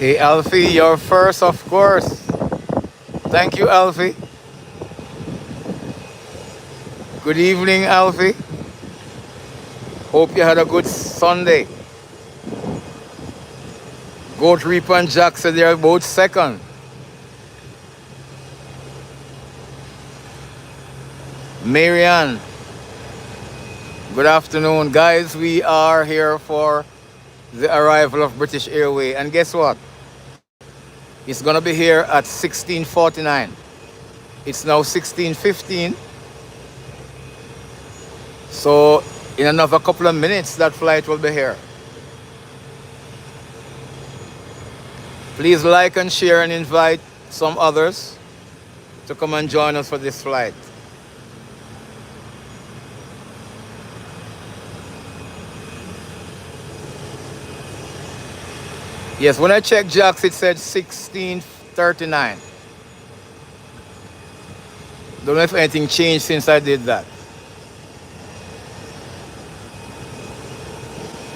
Hey Alfie, you're first, of course. Thank you, Alfie. Good evening, Alfie. Hope you had a good Sunday. Goat Reaper and Jack said they're both second. Marianne, good afternoon. Guys, we are here for the arrival of British Airways. And guess what? It's going to be here at 16:49. It's now 16:15. So in another couple of minutes, that flight will be here. Please like and share and invite some others to come and join us for this flight. Yes, when I checked Jax, it said 16:39. Don't know if anything changed since I did that.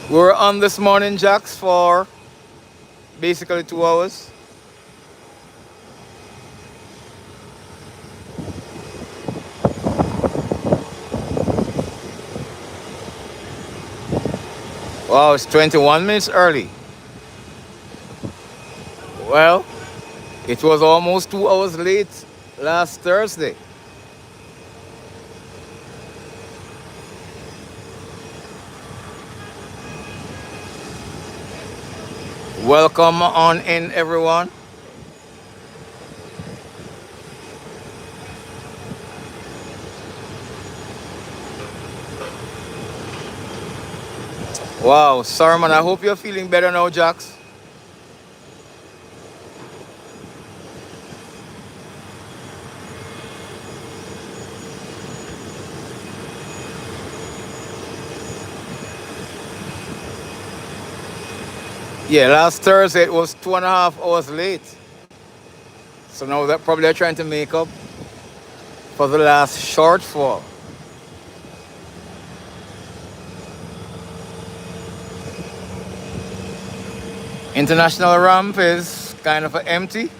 We were on this morning, Jax, for basically 2 hours. Wow, it's 21 minutes early. Well, it was almost 2 hours late last Thursday. Welcome on in, everyone. Wow, Sermon, I hope you're feeling better now, Jax. Yeah, last Thursday it was 2.5 hours late. So now that probably they're trying to make up for the last shortfall. International ramp is kind of empty.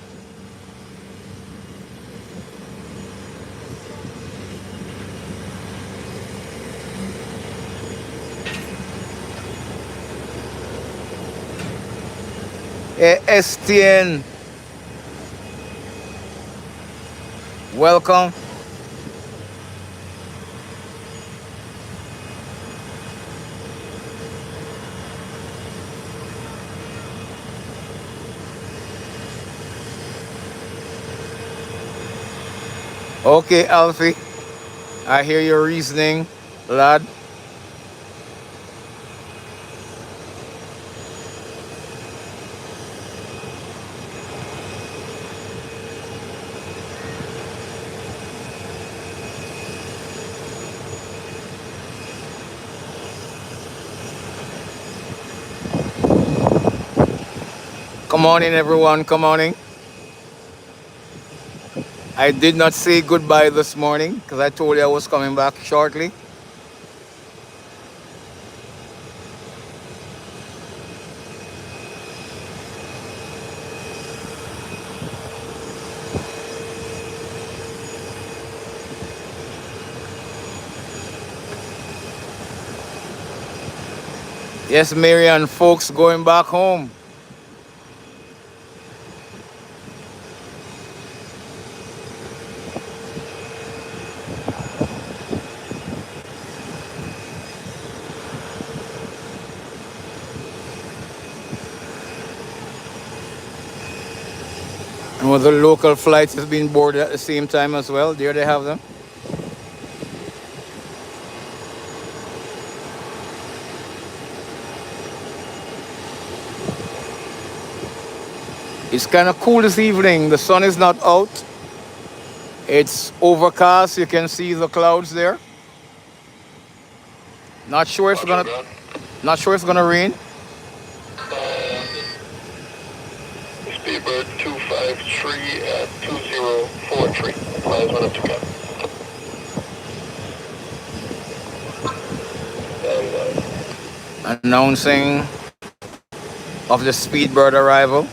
STN, welcome. Okay, Alfie, I hear your reasoning, lad. Come on in, everyone, come on in. I did not say goodbye this morning because I told you I was coming back shortly. Yes, Marian, folks going back home. And with the local flights has been boarded at the same time as well. There they have them. It's kind of cool this evening. The sun is not out. It's overcast. You can see the clouds there. Not sure if it's gonna rain. Speedbird 253 at 2043. Flies 1 up to cap. Announcing of the Speedbird arrival.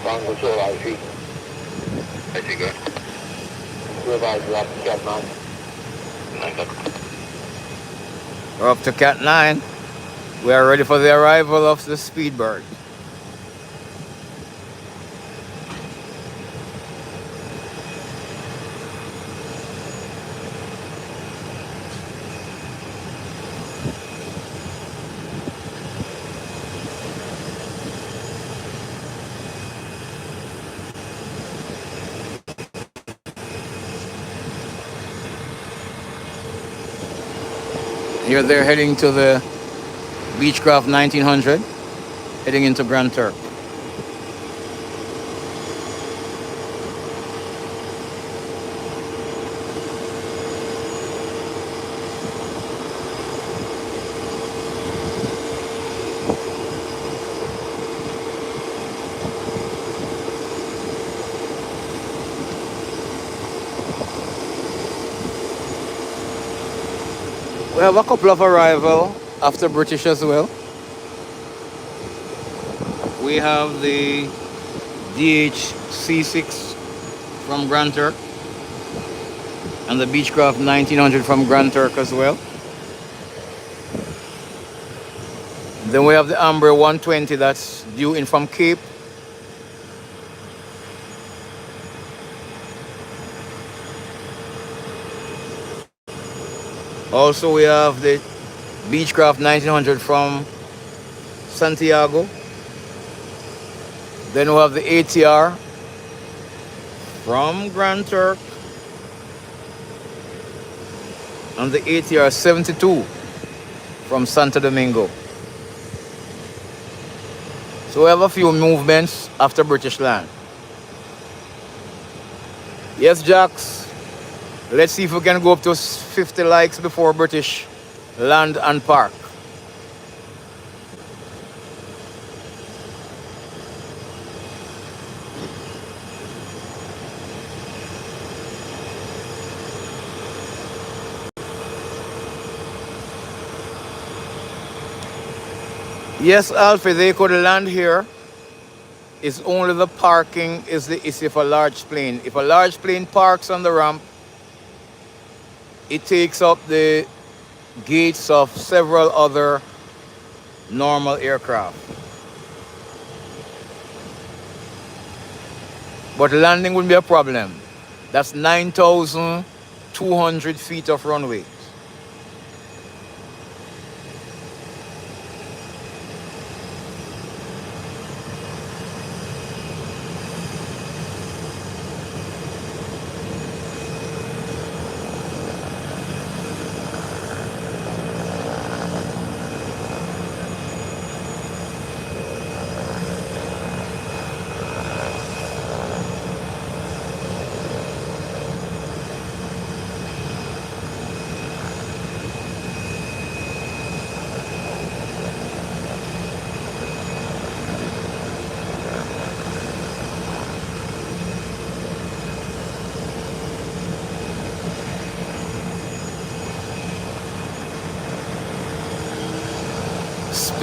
Tango Sierra IC. IC, go ahead. Revised up to Cat 9. 9 We're up to Cat 9. We are ready for the arrival of the Speedbird. Here they're heading to the Beechcraft 1900, heading into Grand Turk. We have a couple of arrival after British as well. We have the DHC6 from Grand Turk and the Beechcraft 1900 from Grand Turk as well. Then we have the Amber 120 that's due in from Cape. Also, we have the Beechcraft 1900 from Santiago. Then we have the ATR from Grand Turk and the ATR 72 from Santo Domingo. So we have a few movements after British land. Yes, Jax. Let's see if we can go up to 50 likes before British land and park. Yes, Alfie, they could land here. It's only the parking is the issue for a large plane. If a large plane parks on the ramp, it takes up the gates of several other normal aircraft. But landing wouldn't be a problem. That's 9,200 feet of runway.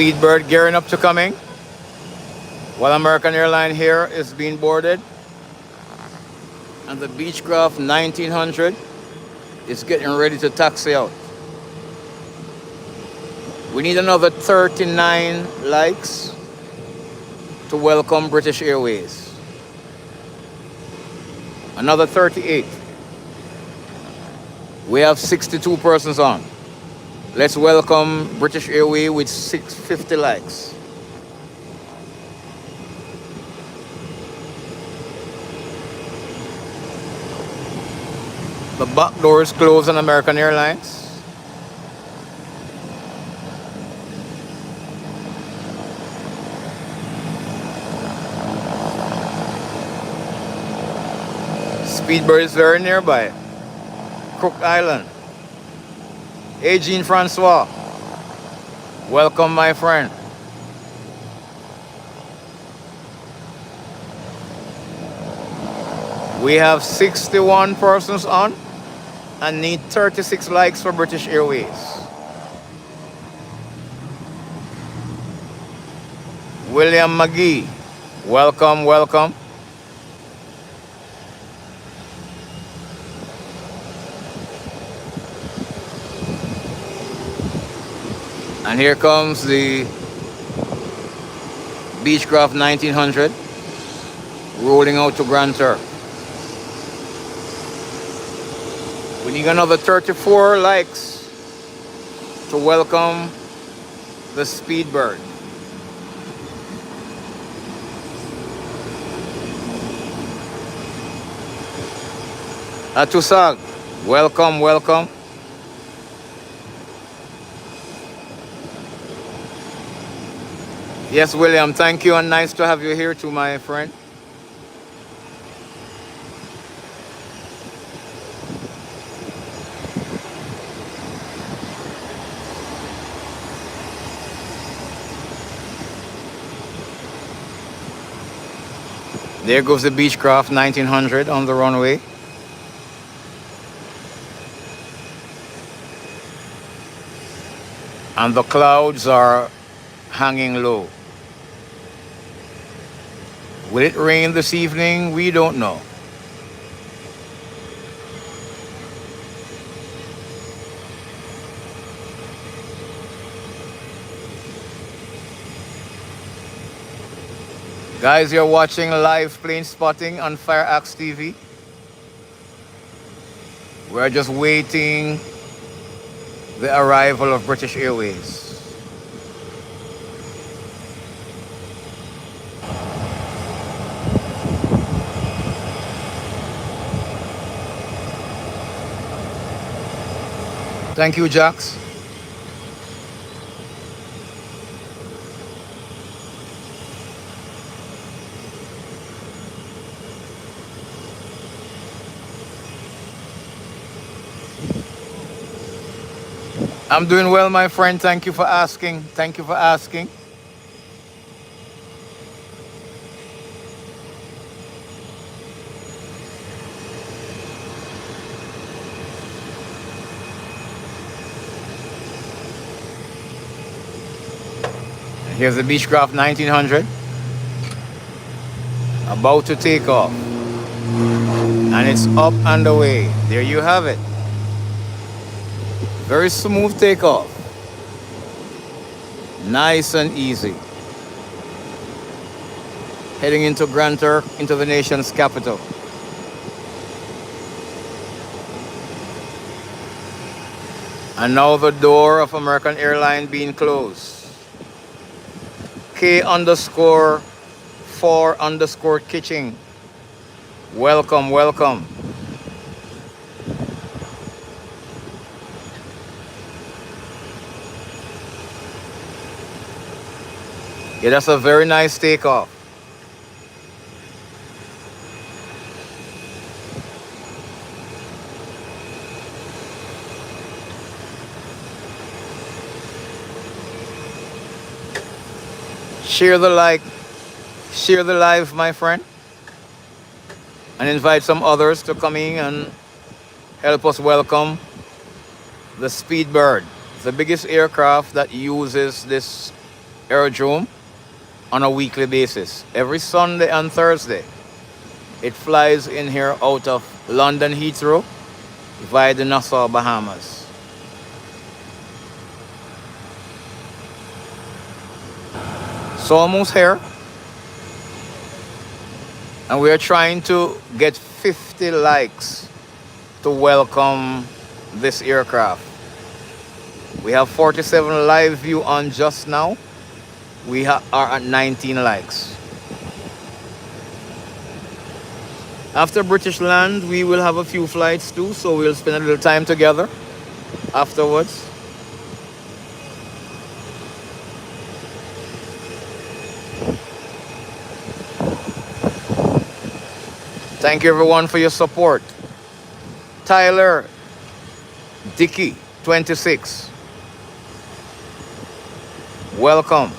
Speedbird gearing up to coming, while American Airlines here is being boarded, and the Beechcraft 1900 is getting ready to taxi out. We need another 39 likes to welcome British Airways. Another 38. We have 62 persons on. Let's welcome British Airways with 650 likes. The back door is closed on American Airlines. Speedbird is very nearby. Crook Island. Hey, Jean-Francois. Welcome, my friend. We have 61 persons on and need 36 likes for British Airways. William McGee. Welcome, welcome. And here comes the Beechcraft 1900 rolling out to Grand Turk. We need another 34 likes to welcome the Speedbird. Atusag, welcome, welcome. Yes, William, thank you and nice to have you here too, my friend. There goes the Beechcraft 1900 on the runway. And the clouds are hanging low. Will it rain this evening? We don't know. Guys, you're watching live plane spotting on FireaxeTV. We're just waiting the arrival of British Airways. Thank you, Jax. I'm doing well, my friend. Thank you for asking. Thank you for asking. Here's the Beechcraft 1900 about to take off, and it's up and away. There you have it. Very smooth takeoff. Nice and easy. Heading into Grand Turk, into the nation's capital. And now the door of American Airlines being closed. K_4_Kitching. Welcome, welcome. Yeah, that's a very nice takeoff. Share the like, share the live, my friend, and invite some others to come in and help us welcome the Speedbird, the biggest aircraft that uses this aerodrome on a weekly basis. Every Sunday and Thursday, it flies in here out of London Heathrow via the Nassau, Bahamas. So almost here, and we are trying to get 50 likes to welcome this aircraft. We have 47 live view on just now. We are at 19 likes. After British land, we will have a few flights too, so we'll spend a little time together afterwards. Thank you everyone for your support. Tyler Dickey 26. Welcome.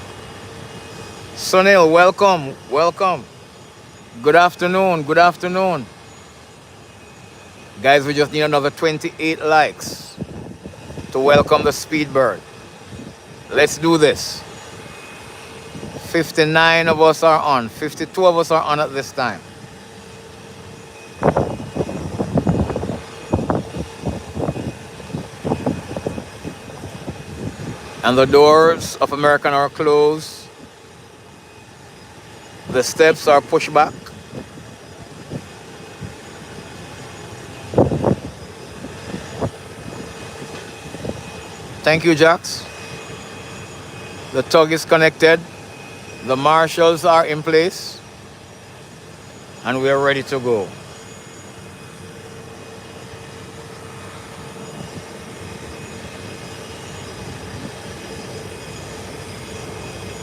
Sunil, welcome, welcome. Good afternoon, good afternoon. Guys, we just need another 28 likes to welcome the Speedbird. Let's do this. 59 of us are on. 52 of us are on at this time. And the doors of American are closed. The steps are pushed back. Thank you, Jax. The tug is connected. The marshals are in place. And we are ready to go.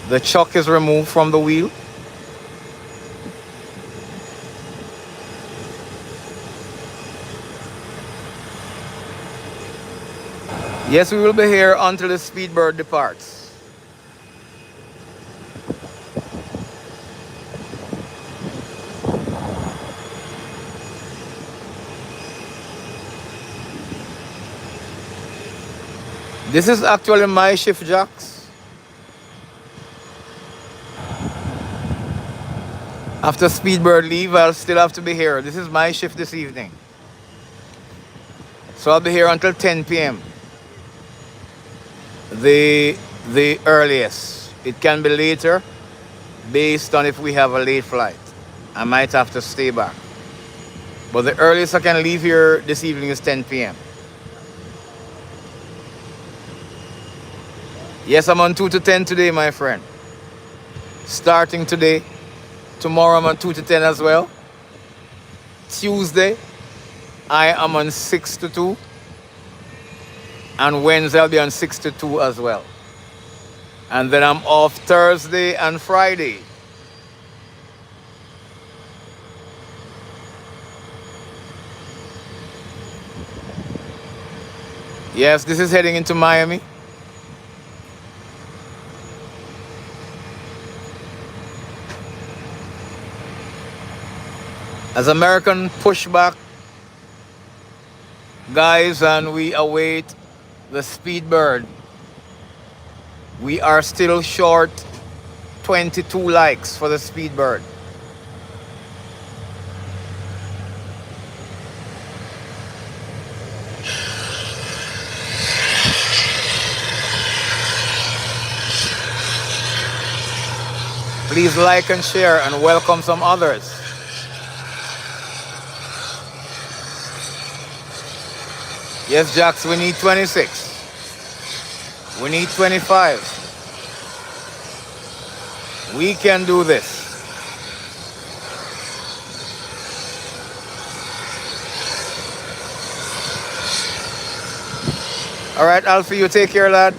The chuck is removed from the wheel. Yes, we will be here until the Speedbird departs. This is actually my shift, Jax. After Speedbird leave, I'll still have to be here. This is my shift this evening. So I'll be here until 10 p.m. The earliest. It can be later based on if we have a late flight. I might have to stay back. But the earliest I can leave here this evening is 10 p.m. Yes, I'm on 2 to 10 today, my friend. Starting today. Tomorrow I'm on 2 to 10 as well. Tuesday, I am on 6 to 2. And Wednesday I'll be on 6 to 2 as well. And then I'm off Thursday and Friday. Yes, this is heading into Miami. As American pushback, guys, and we await the Speedbird. We are still short 22 likes for the Speedbird. Please like and share and welcome some others. Yes, Jax, we need 26. We need 25. We can do this. All right, Alfie, you take care, lad.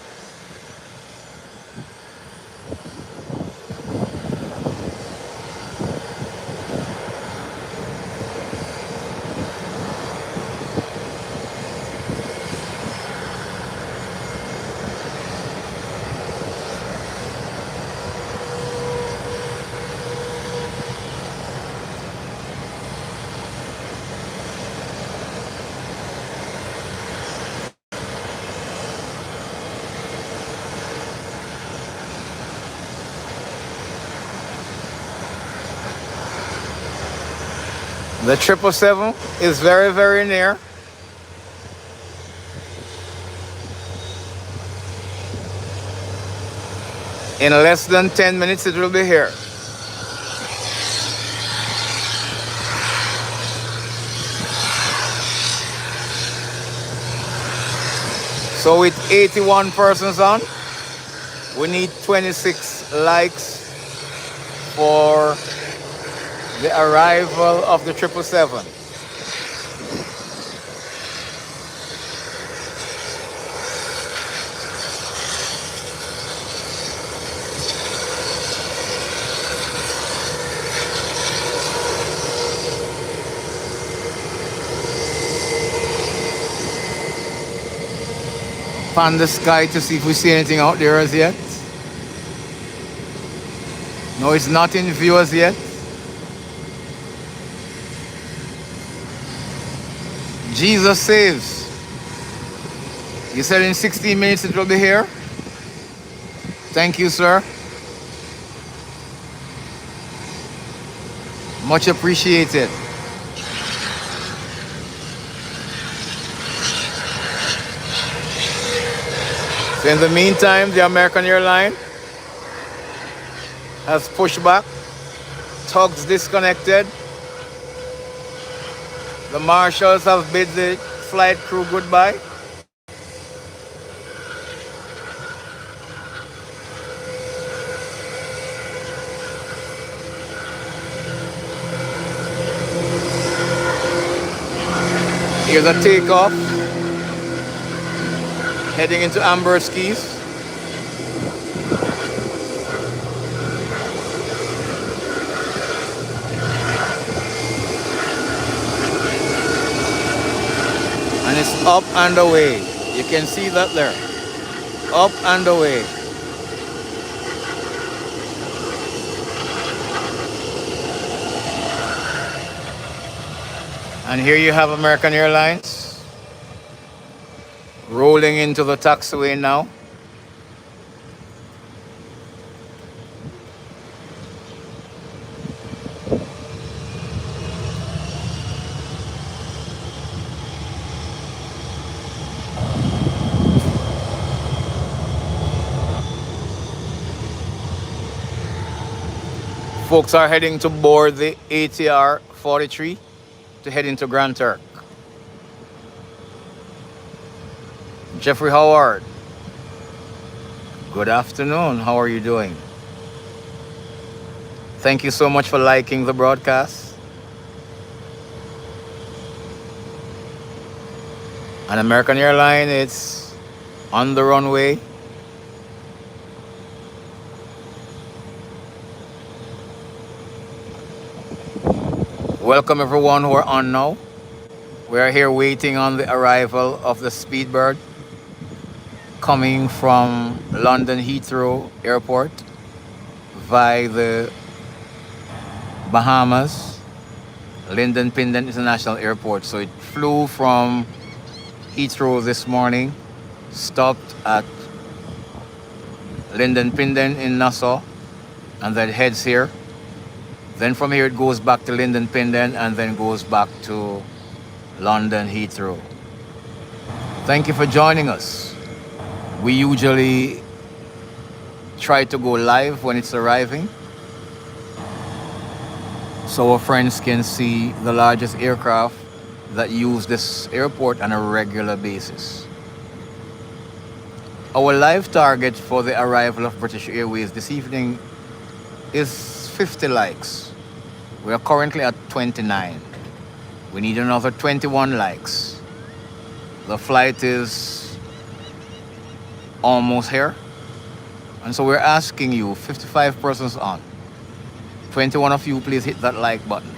The 777 is very, very near. In less than 10 minutes, it will be here. So with 81 persons on, we need 26 likes for the arrival of the 777. Pan the sky to see if we see anything out there as yet. No, it's not in view as yet. Jesus saves. You said in 16 minutes it will be here. Thank you, sir. Much appreciated. So in the meantime, the American airline has pushed back, tugs disconnected. The marshals have bid the flight crew goodbye. Here's a takeoff, heading into Amber Keys. And it's up and away. You can see that there. Up and away. And here you have American Airlines rolling into the taxiway now. Folks are heading to board the ATR 43 to head into Grand Turk. Jeffrey Howard, good afternoon. How are you doing? Thank you so much for liking the broadcast. An American airline, it's on the runway. Welcome everyone who are on now. We are here waiting on the arrival of the Speedbird coming from London Heathrow Airport via the Bahamas, Lyndon Pinden International Airport. So it flew from Heathrow this morning, stopped at Lyndon Pinden in Nassau, and then heads here. Then from here it goes back to Lyndon Pinden and then goes back to London Heathrow. Thank you for joining us. We usually try to go live when it's arriving, so our friends can see the largest aircraft that use this airport on a regular basis. Our live target for the arrival of British Airways this evening is 50 likes. We are currently at 29. We need another 21 likes. The flight is almost here. And so we're asking you, 55 persons on. 21 of you, please hit that like button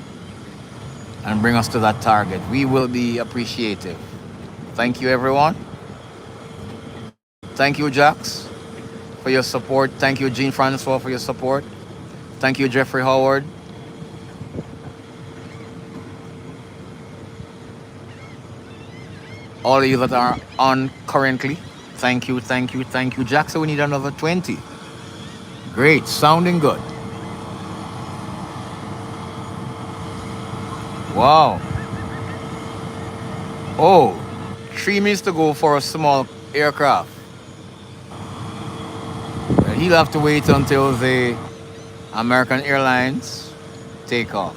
and bring us to that target. We will be appreciative. Thank you, everyone. Thank you, Jax, for your support. Thank you, Jean-Francois, for your support. Thank you, Jeffrey Howard. All of you that are on currently, thank you, thank you, thank you. Jackson, we need another 20. Great, sounding good. Wow. Oh, 3 minutes to go for a small aircraft. He'll have to wait until the American Airlines take off.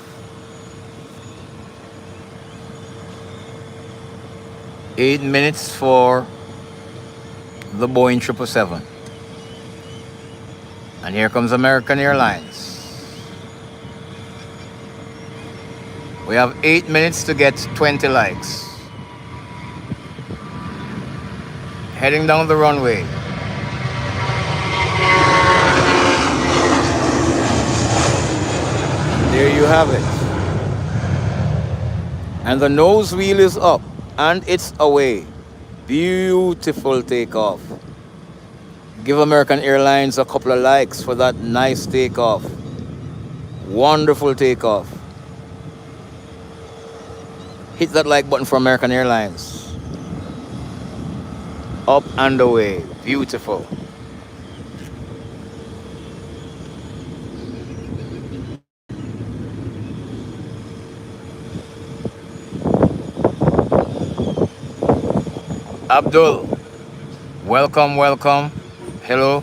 8 minutes for the Boeing 777. And here comes American Airlines. We have 8 minutes to get 20 likes. Heading down the runway. There you have it. And the nose wheel is up. And it's away. Beautiful takeoff. Give American Airlines a couple of likes for that nice takeoff. Wonderful takeoff. Hit that like button for American Airlines. Up and away. Beautiful. Abdul, welcome, welcome. Hello.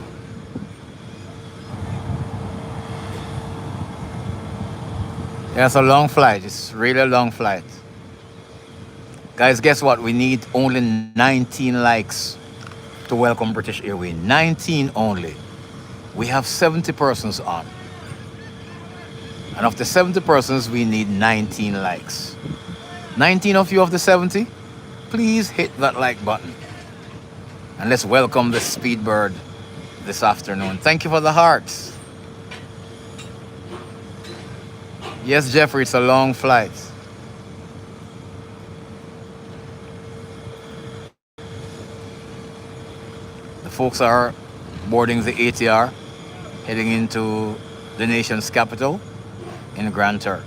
Yeah, it's a long flight. It's really a long flight. Guys, guess what? We need only 19 likes to welcome British Airways. 19 only. We have 70 persons on. And of the 70 persons, we need 19 likes. 19 of you of the 70, please hit that like button. And let's welcome the Speedbird this afternoon. Thank you for the hearts. Yes, Jeffrey, it's a long flight. The folks are boarding the ATR, heading into the nation's capital in Grand Turk.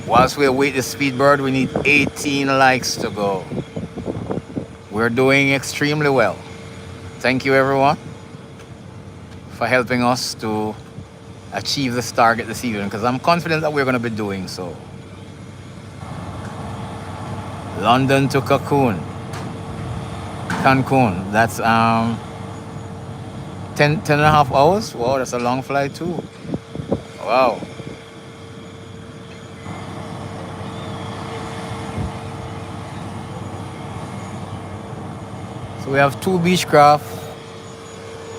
Whilst we await the Speedbird, we need 18 likes to go. We're doing extremely well. Thank you, everyone, for helping us to achieve this target this evening, because I'm confident that we're going to be doing so. London to Cancun. That's 10 and a half hours. Wow, that's a long flight too. Wow. So we have 2 Beechcraft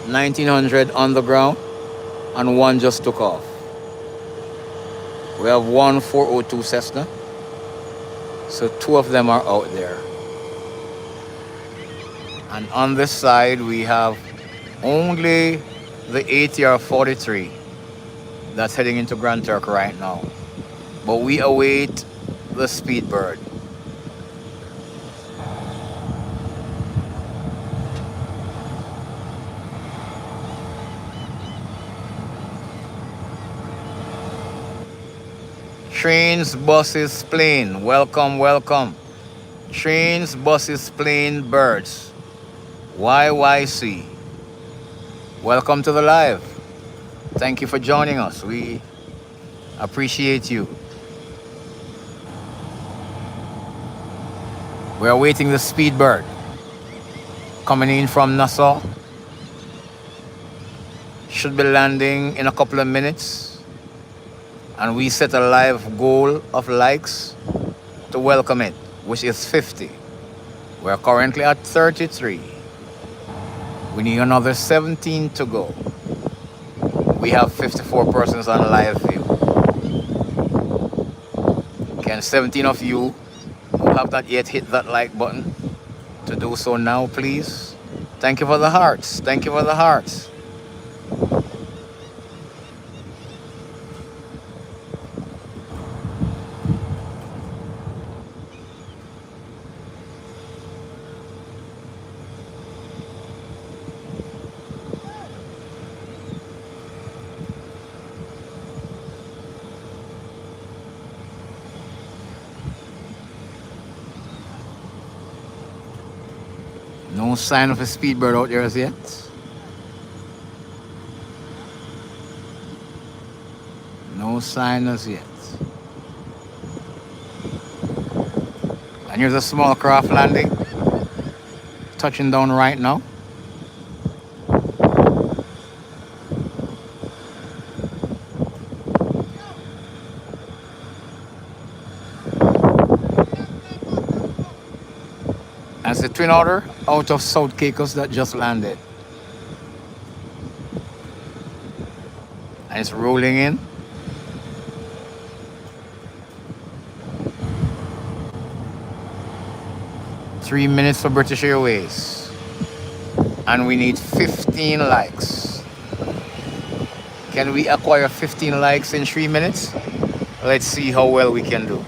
1900 on the ground, and 1 just took off. We have 1 402 Cessna, so 2 of them are out there. And on this side, we have only the ATR 43 that's heading into Grand Turk right now. But we await the Speedbird. Trains, buses, plane. Welcome, welcome. Trains, buses, plane, birds. YYC. Welcome to the live. Thank you for joining us. We appreciate you. We are waiting the Speedbird coming in from Nassau. Should be landing in a couple of minutes. And we set a live goal of likes to welcome it, which is 50. We're currently at 33. We need another 17 to go. We have 54 persons on live view. Can 17 of you who have not yet hit that like button to do so now, please? Thank you for the hearts. Thank you for the hearts. No sign of a Speedbird out there as yet. No sign as yet. And here's a small craft landing, touching down right now. That's the Twin Otter out of South Caicos that just landed. And it's rolling in. Three minutes for British Airways. And we need 15 likes. Can we acquire 15 likes in 3 minutes? Let's see how well we can do.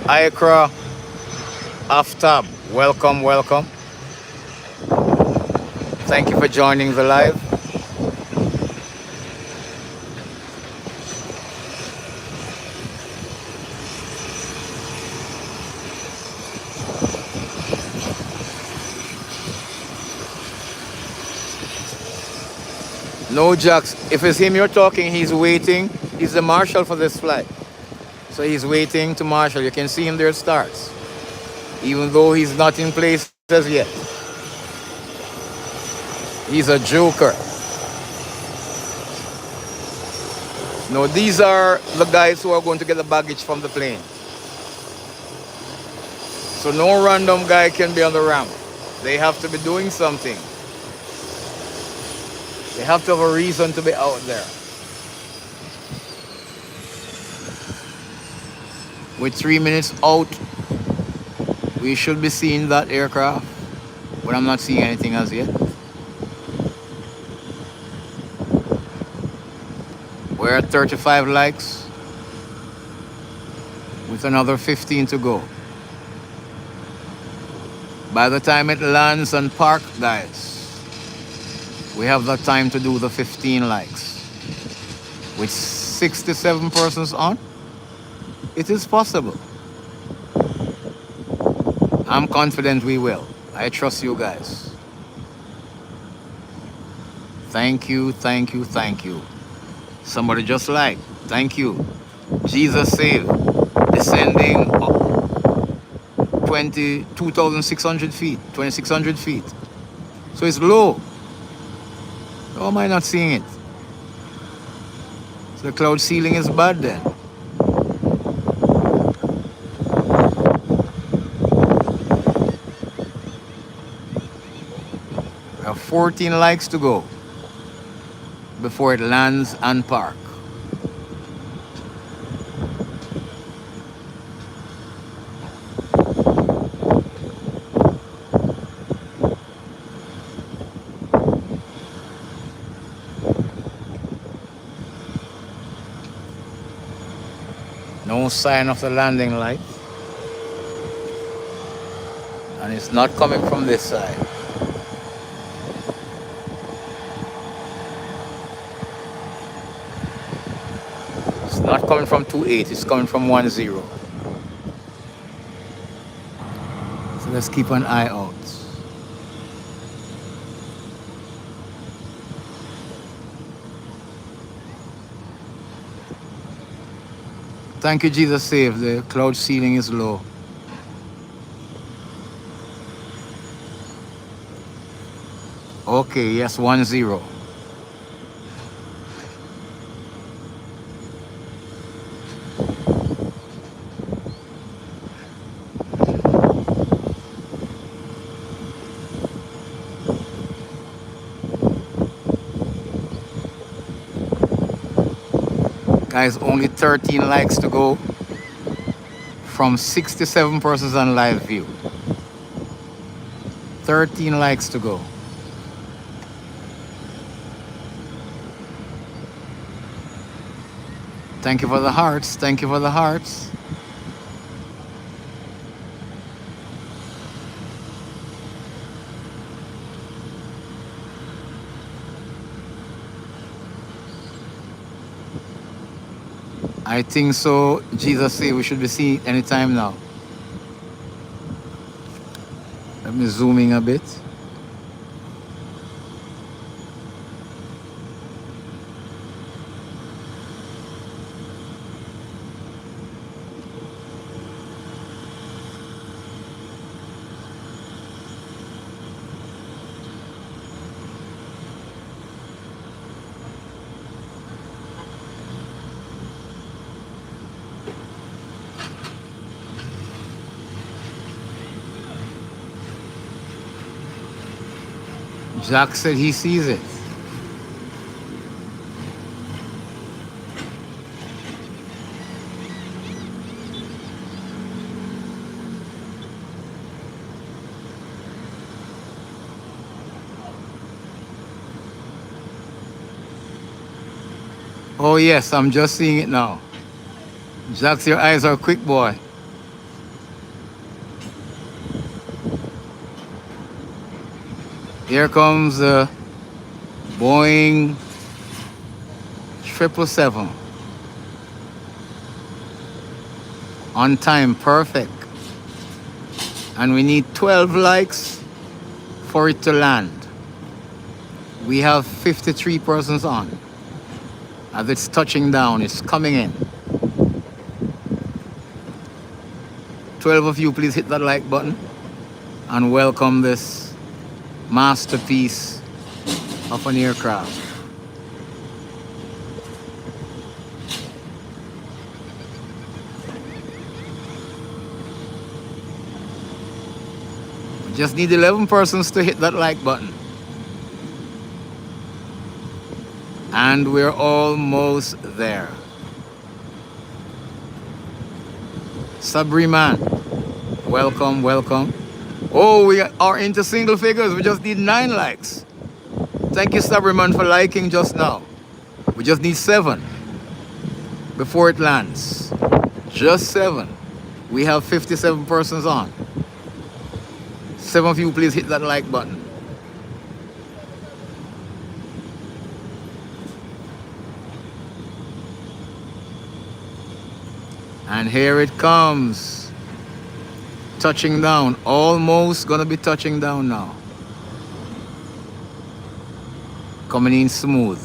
Ikra Aftab, welcome, welcome. Thank you for joining the live. No, Jax. If it's him you're talking, he's waiting. He's the marshal for this flight. So he's waiting to marshal. You can see him there starts. Even though he's not in place as yet. He's a joker. No, these are the guys who are going to get the baggage from the plane. So no random guy can be on the ramp. They have to be doing something. They have to have a reason to be out there. With 3 minutes out, we should be seeing that aircraft. But I'm not seeing anything as yet. We're at 35 likes. With another 15 to go. By the time it lands and park, guys, we have the time to do the 15 likes. With 67 persons on, it is possible. I'm confident we will. I trust you guys. Thank you, thank you, thank you. Somebody just like, thank you. Jesus saved, descending 2,600 feet, 2,600 feet. So it's low. How am I not seeing it? So the cloud ceiling is bad then. We have 14 likes to go before it lands and park. No sign of the landing light. And it's not coming from this side. It's not coming from 28, it's coming from 10. So let's keep an eye out. Thank you, Jesus saved. The cloud ceiling is low. Okay, yes, 10. Guys, only 13 likes to go from 67 persons on live view. 13 likes to go. Thank you for the hearts. Thank you for the hearts. I think so. Jesus said we should be seeing any time now. Let me zoom in a bit. Jack said he sees it. Oh yes, I'm just seeing it now. Jack, your eyes are quick, boy. Here comes the Boeing 777. On time, perfect. And we need 12 likes for it to land. We have 53 persons on. As it's touching down, it's coming in. 12 of you, please hit that like button and welcome this masterpiece of an aircraft. We just need 11 persons to hit that like button. And we're almost there. Sabri man, welcome, welcome. Oh, we are into single figures. We just need 9 likes. Thank you, Sabri man, for liking just now. We just need 7 before it lands. Just 7. We have 57 persons on. 7 of you, please hit that like button. And here it comes. Touching down. Almost gonna be touching down now. Coming in smooth.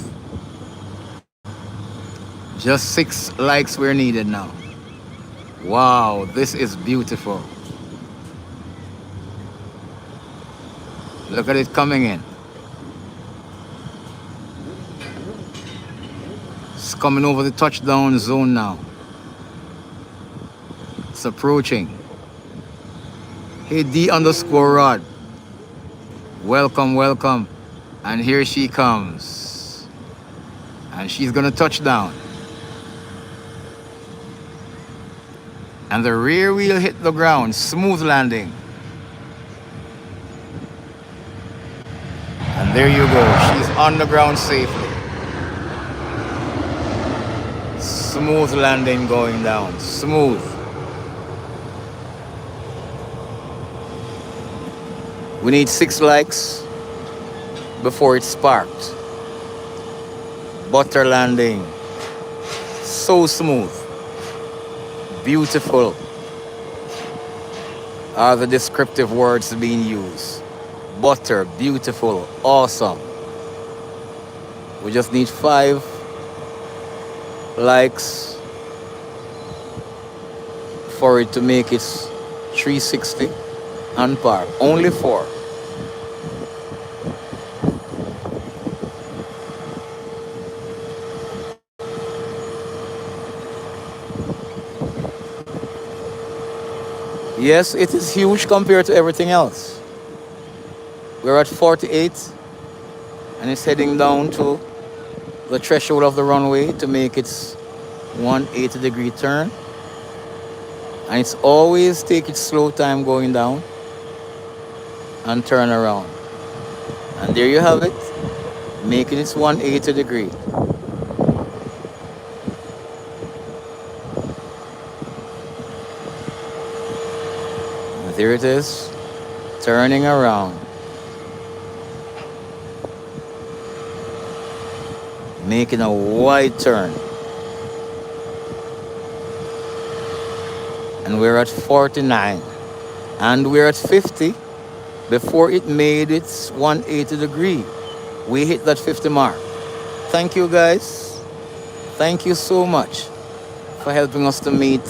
Just 6 likes were needed now. Wow, this is beautiful. Look at it coming in. It's coming over the touchdown zone now. It's approaching. Hey, D_Rod. Welcome, welcome. And here she comes. And she's gonna touch down. And the rear wheel hit the ground. Smooth landing. And there you go. She's on the ground safely. Smooth landing going down. Smooth. We need 6 likes before it's sparked. Butter landing. So smooth. Beautiful are the descriptive words being used. Butter, beautiful, awesome. We just need 5 likes for it to make it 360 on par. Only 4. Yes, it is huge compared to everything else. We're at 48 and it's heading down to the threshold of the runway to make its 180-degree turn. And it's always take its slow time going down and turn around. And there you have it, making its 180-degree. There it is, turning around. Making a wide turn. And we're at 49. And we're at 50 before it made its 180-degree. We hit that 50 mark. Thank you, guys. Thank you so much for helping us to meet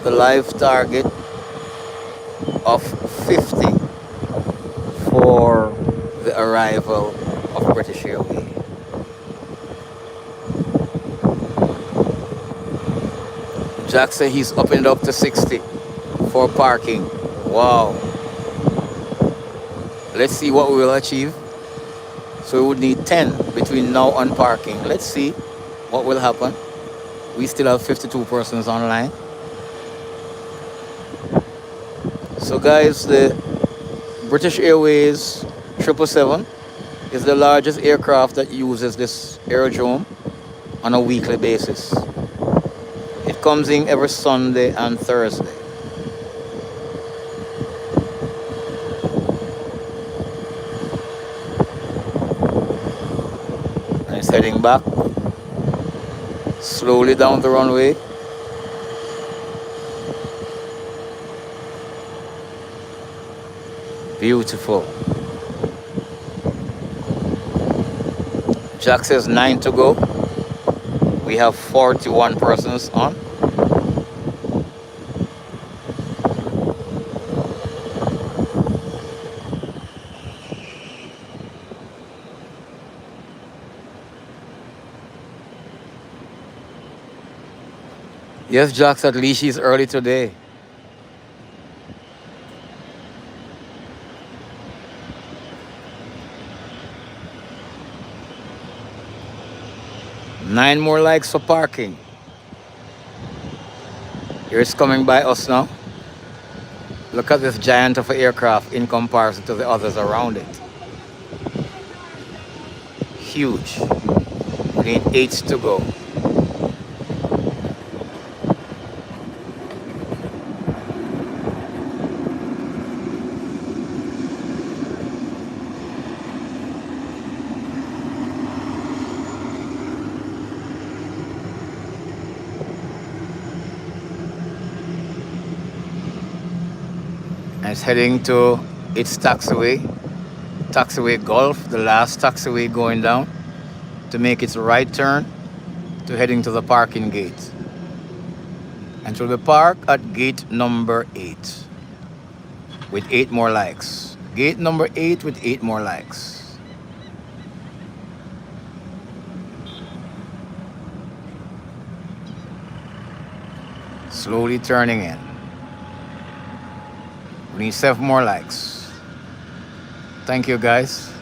the live target of 50 for the arrival of British Airways. Jack said he's upping it up to 60 for parking. Wow. Let's see what we will achieve. So we would need 10 between now and parking. Let's see what will happen. We still have 52 persons online. So guys, the British Airways 777 is the largest aircraft that uses this aerodrome on a weekly basis. It comes in every Sunday and Thursday. And it's heading back slowly down the runway. Beautiful. Jack says 9 to go. We have 41 persons on. Yes, Jack's at least she's early today. Nine more likes for parking. Here it's coming by us now. Look at this giant of an aircraft in comparison to the others around it. Huge. We need 8 to go. And it's heading to its taxiway Gulf, the last taxiway going down, to make its right turn to heading to the parking gate. And to the park at gate number 8 with 8 more likes. Gate number 8 with 8 more likes. Slowly turning in. We need 7 more likes. Thank you, guys.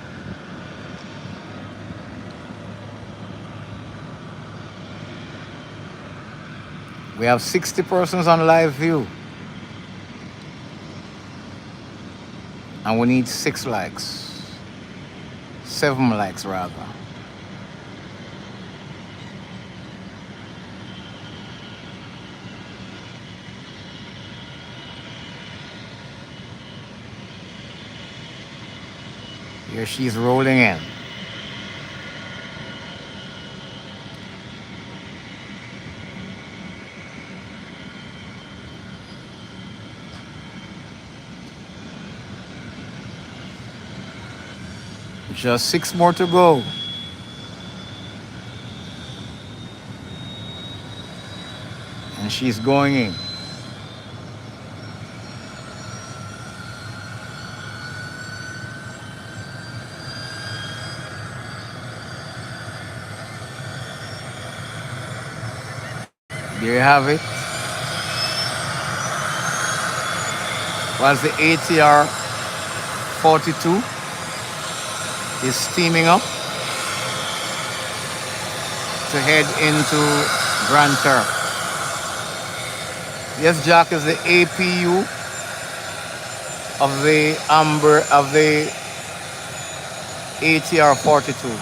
We have 60 persons on live view. And we need 6 likes. 7 likes, rather. Here she's rolling in. Just 6 more to go. And she's going in. There you have it. While the ATR 42 is steaming up to head into Grand Turk. Yes, Jack is the APU of the ATR 42.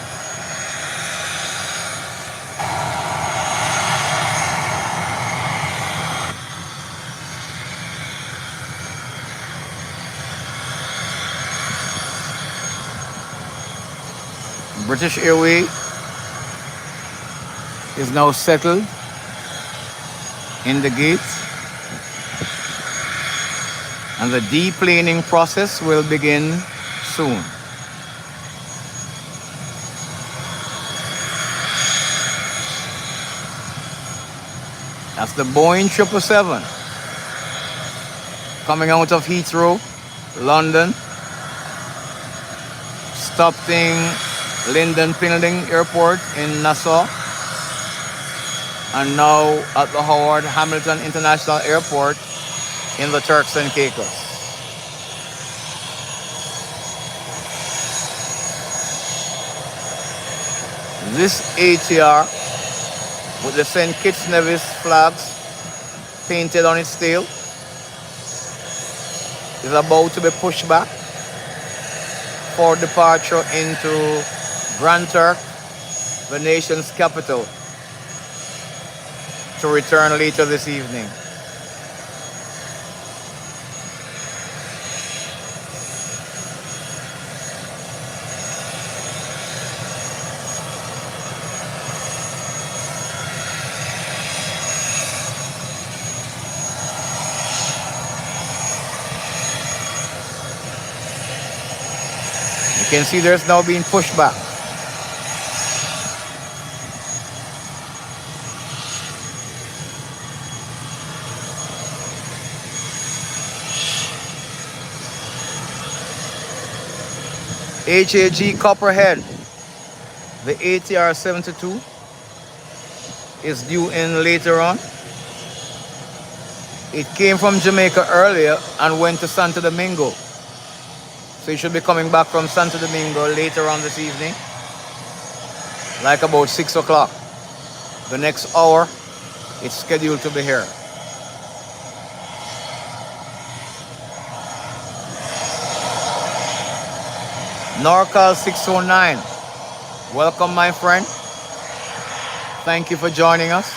British Airways is now settled in the gate, and the deplaning process will begin soon. That's the Boeing 777 coming out of Heathrow, London, stopping Linden Pinning Airport in Nassau, and now at the Howard Hamilton International Airport in the Turks and Caicos. This ATR with the St. Kitts Nevis flags painted on its tail is about to be pushed back for departure into Grand Turk, the nation's capital, to return later this evening. You can see there's now being pushed back. HAG Copperhead, the ATR 72 is due in later on. It came from Jamaica earlier and went to Santo Domingo. So it should be coming back from Santo Domingo later on this evening, like about 6 o'clock. The next hour, it's scheduled to be here. NorCal 609, welcome my friend. Thank you for joining us.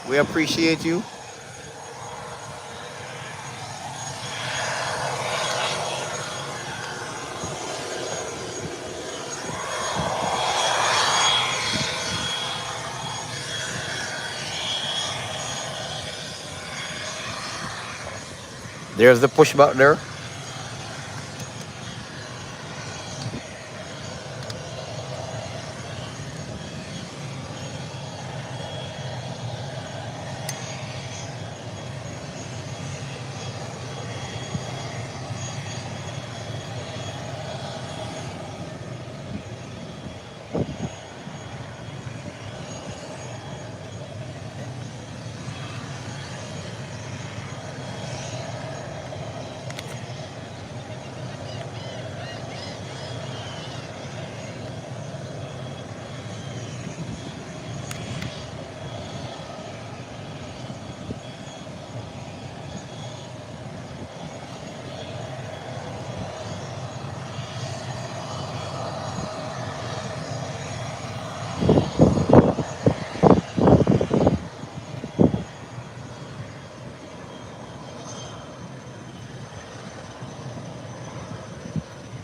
We appreciate you. There's the pushback there.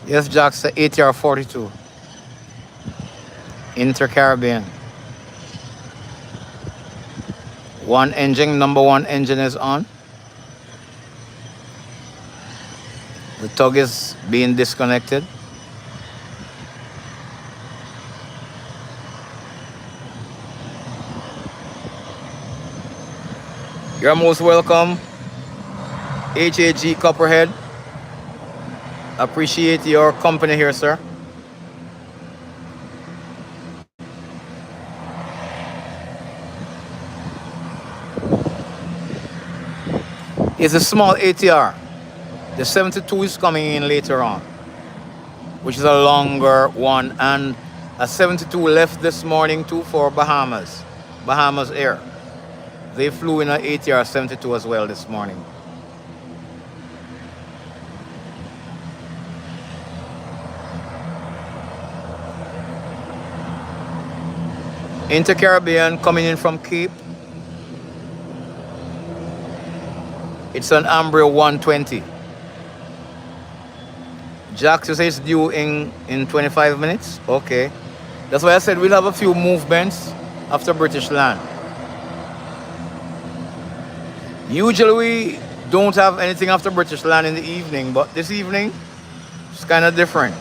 Yes, Jack's the ATR 42. Inter-Caribbean. One engine, number one engine is on. The tug is being disconnected. You're most welcome, HAG Copperhead. Appreciate your company here, sir. It's a small ATR. The 72 is coming in later on, which is a longer one, and a 72 left this morning too for Bahamas Air. They flew in an ATR 72 as well this morning. Inter-Caribbean coming in from Cape. It's an Ambria 120. Jax says it's due in 25 minutes. Okay. That's why I said we'll have a few movements after British land. Usually we don't have anything after British land in the evening, but this evening it's kind of different.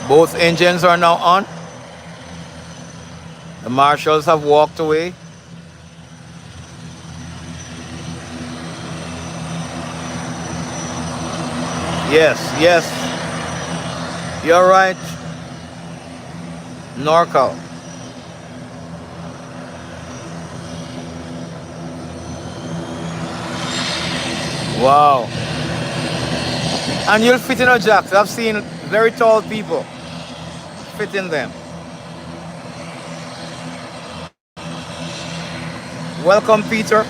Both engines are now on. The marshals have walked away. Yes, yes. You're right. NorCal. Wow. And you'll fit in a jacks. I've seen very tall people fit in them. Welcome, Peter.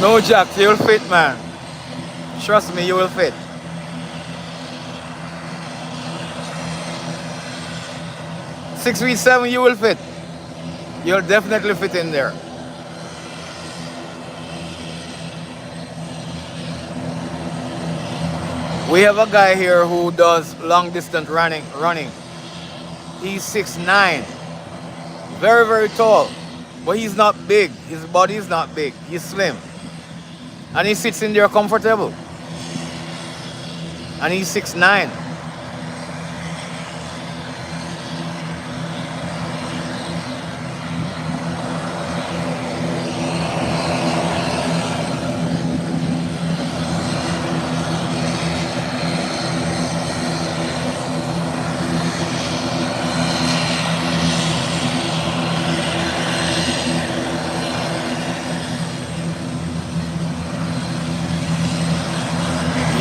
No, Jack, you'll fit, man. Trust me, you will fit. Six feet 7, you will fit. You'll definitely fit in there. We have a guy here who does long distance running. He's 6'9". Very, very tall. But he's not big. His body is not big. He's slim. And he sits in there comfortable. And he's 6'9".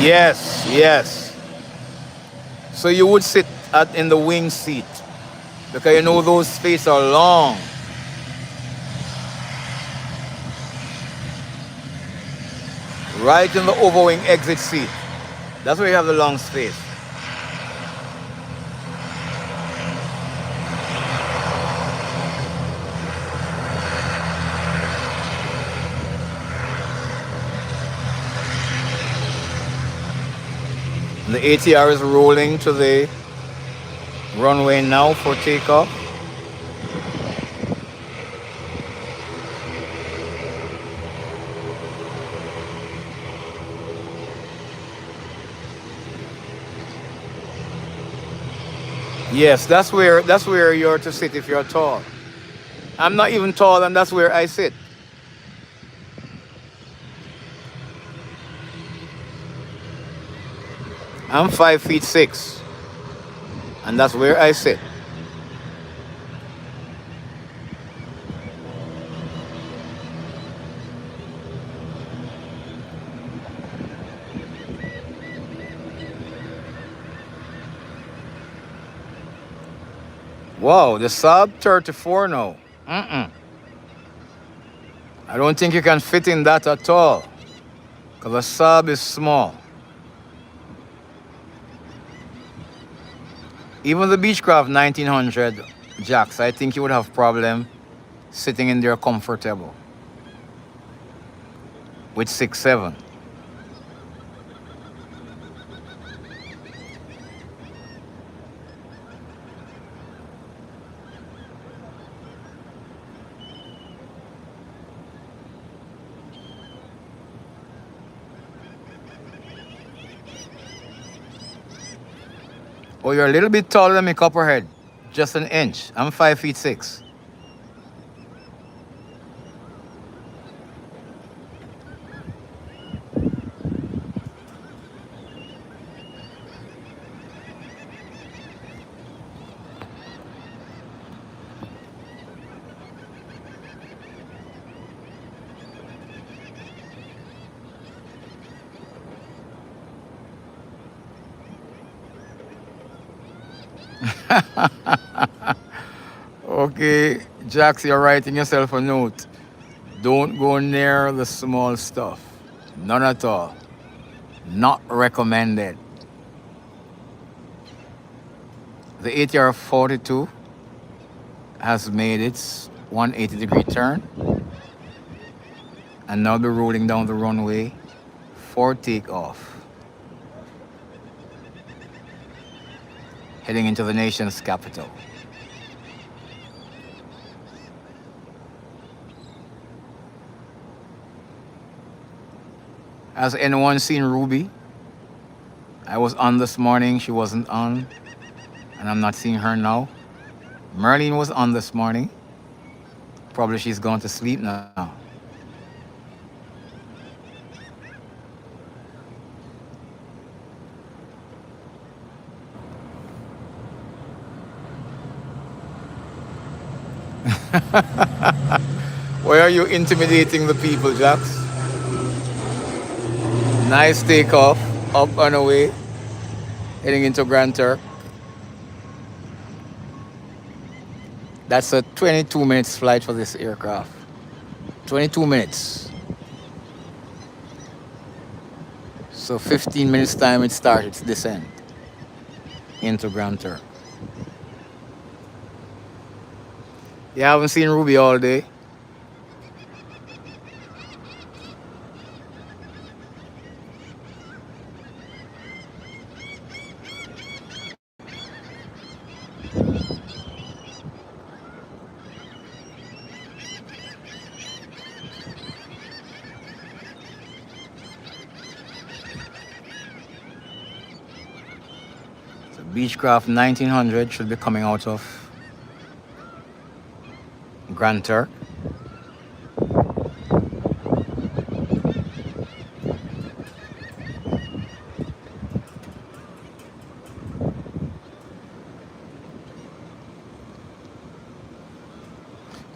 Yes, yes. So you would sit in the wing seat because you know those spaces are long. Right in the overwing exit seat. That's where you have the long space. The ATR is rolling to the runway now for takeoff. Yes, that's where you're to sit if you're tall. I'm not even tall, and that's where I sit. I'm 5'6", and that's where I sit. Wow, the Saab 34 now. I don't think you can fit in that at all, because the Saab is small. Even the Beechcraft 1900 jacks, I think you would have problem sitting in there comfortable with 6'7". Oh, you're a little bit taller than me, Copperhead. Just an inch. I'm 5'6". Okay, Jax, you're writing yourself a note. Don't go near the small stuff. None at all. Not recommended. The ATR 42 has made its 180-degree turn and now be rolling down the runway for takeoff, heading into the nation's capital. Has anyone seen Ruby? I was on this morning, she wasn't on, and I'm not seeing her now. Merlene was on this morning. Probably she's gone to sleep now. Why are you intimidating the people, Jax? Nice takeoff, up and away, heading into Grand Turk. That's a 22 minutes flight for this aircraft. 22 minutes. So 15 minutes time it starts its descent into Grand Turk. You haven't seen Ruby all day? So Beechcraft 1900 should be coming out of Grand Turk.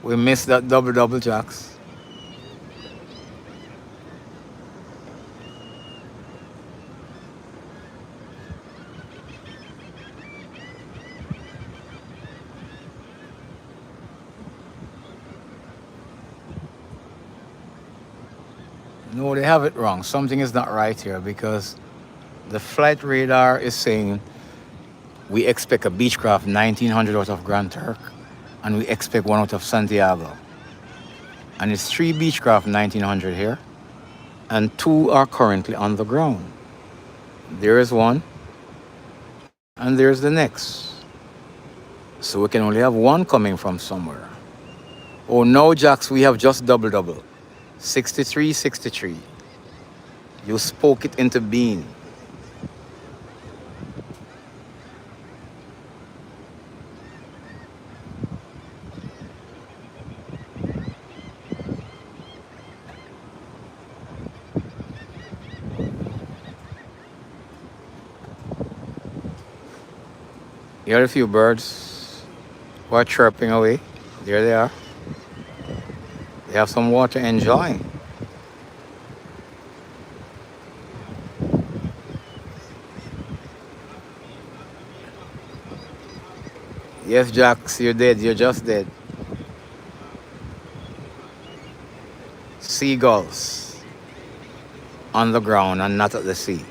We missed that double Jacks. No, they have it wrong. Something is not right here because the flight radar is saying we expect a Beechcraft 1900 out of Grand Turk and we expect one out of Santiago. And it's 3 Beechcraft 1900 here and 2 are currently on the ground. There is one and there's the next. So we can only have one coming from somewhere. Oh no, Jax, we have just double. 63, 63. You spoke it into being. Here are a few birds who are chirping away. There they are. They have some water enjoying. Yes, Jax, you're dead. You're just dead. Seagulls on the ground and not at the sea.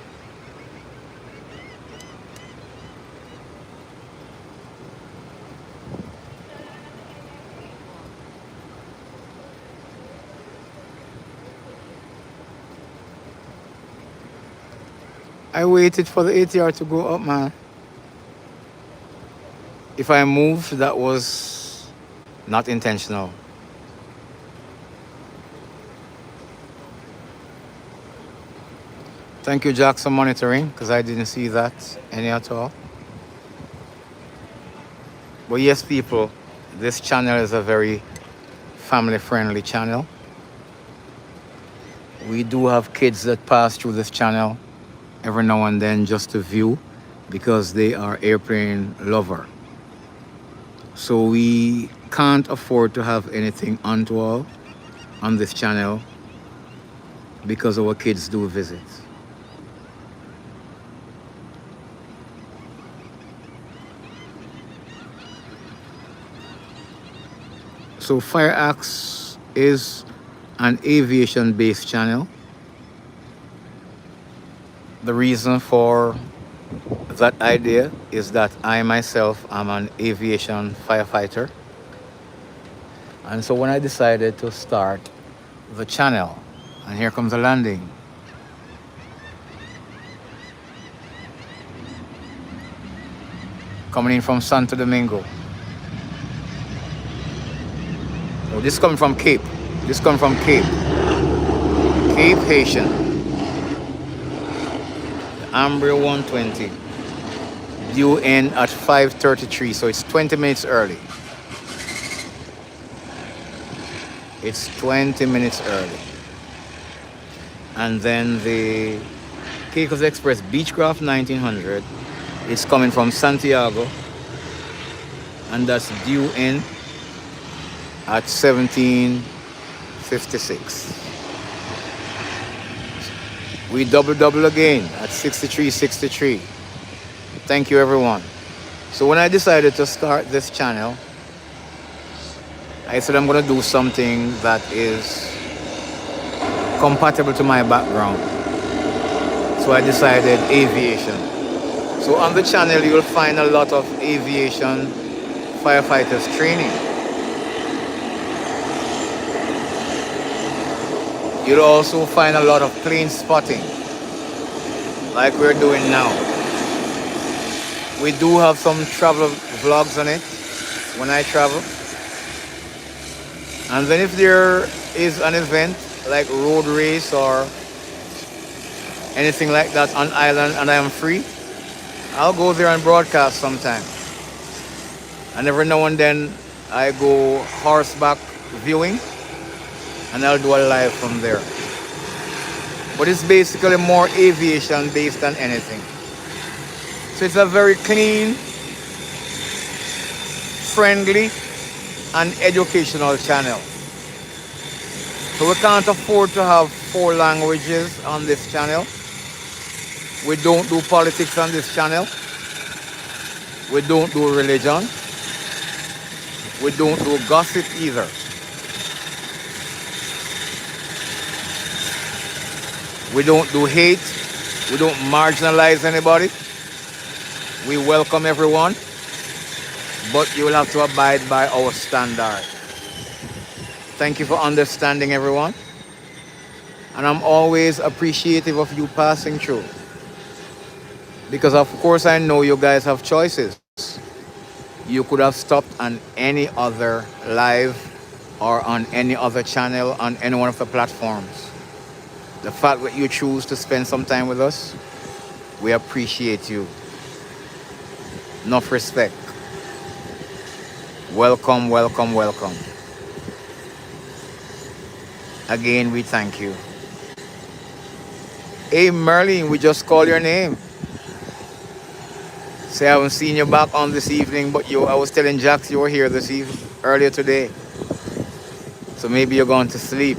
I waited for the ATR to go up, man. If I moved, that was not intentional. Thank you, Jack, for monitoring, because I didn't see that any at all. But yes, people, this channel is a very family-friendly channel. We do have kids that pass through this channel every now and then just to view because they are airplane lover. So we can't afford to have anything untoward on this channel because our kids do visit. So FireaxTV is an aviation-based channel. The reason for that idea is that I myself am an aviation firefighter. And so when I decided to start the channel, and here comes the landing. Coming in from Santo Domingo. Oh, this coming from Cape. This coming from Cape. Cape Haitian. Amber 120 due in at 5:33, so it's 20 minutes early. It's 20 minutes early. And then the Caicos Express Beechcraft 1900 is coming from Santiago and that's due in at 17:56. We double again at 63:63. Thank you, everyone. So when I decided to start this channel, I said I'm going to do something that is compatible to my background. So I decided aviation. So on the channel, you will find a lot of aviation firefighters training. You'll also find a lot of plane spotting, like we're doing now. We do have some travel vlogs on it when I travel. And then if there is an event like road race or anything like that on island and I am free, I'll go there and broadcast sometime. And every now and then I go horseback viewing and I'll do a live from there. But it's basically more aviation based than anything. So it's a very clean, friendly, and educational channel. So we can't afford to have 4 languages on this channel. We don't do politics on this channel. We don't do religion. We don't do gossip either. We don't do hate. We don't marginalize anybody. We welcome everyone, but you will have to abide by our standard. Thank you for understanding, everyone. And I'm always appreciative of you passing through. Because of course I know you guys have choices. You could have stopped on any other live or on any other channel on any one of the platforms. The fact that you choose to spend some time with us, we appreciate you. Enough respect. Welcome, welcome, welcome. Again, we thank you. Hey, Merlin, we just called your name. Say I haven't seen you back on this evening, but I was telling Jax you were here this evening, earlier today. So maybe you're going to sleep.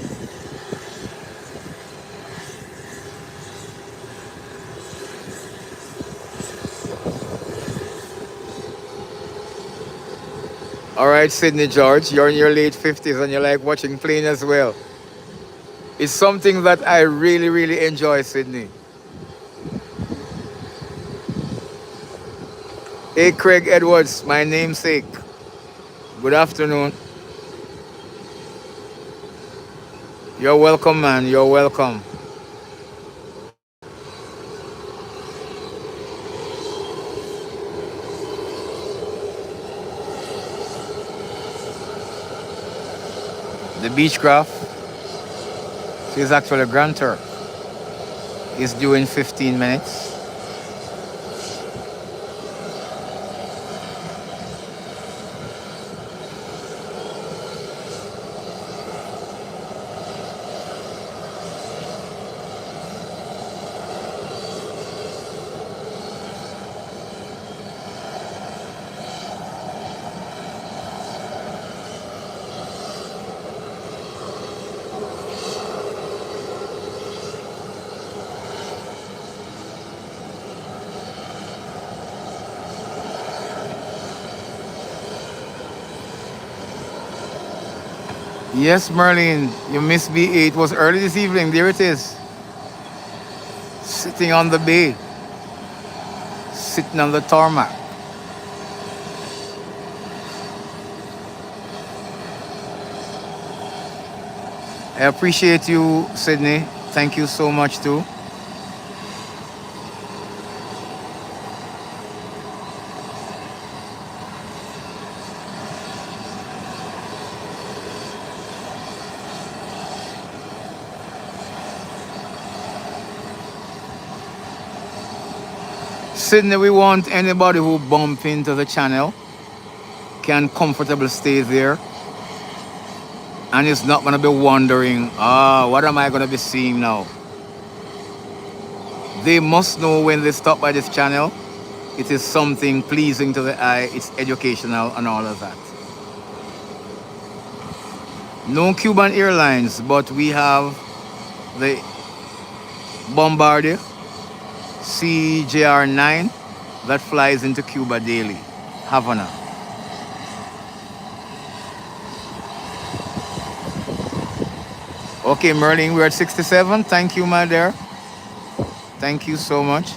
All right, Sydney George, you're in your late 50s and you like watching plane as well. It's something that I really, really enjoy, Sydney. Hey, Craig Edwards, my namesake. Good afternoon. You're welcome, man. You're welcome. The Beechcraft is actually a Grand Turk. It's due in 15 minutes. Yes, Merlin, you missed B8. It was early this evening. There it is. Sitting on the bay. Sitting on the tarmac. I appreciate you, Sydney. Thank you so much, too. Sydney, we want anybody who bump into the channel can comfortably stay there and is not going to be wondering, what am I going to be seeing now? They must know when they stop by this channel, it is something pleasing to the eye, it's educational and all of that. No Cuban Airlines, but we have the Bombardier CJR9 that flies into Cuba daily, Havana. Okay, Merlin, we're at 67. Thank you, my dear. Thank you so much.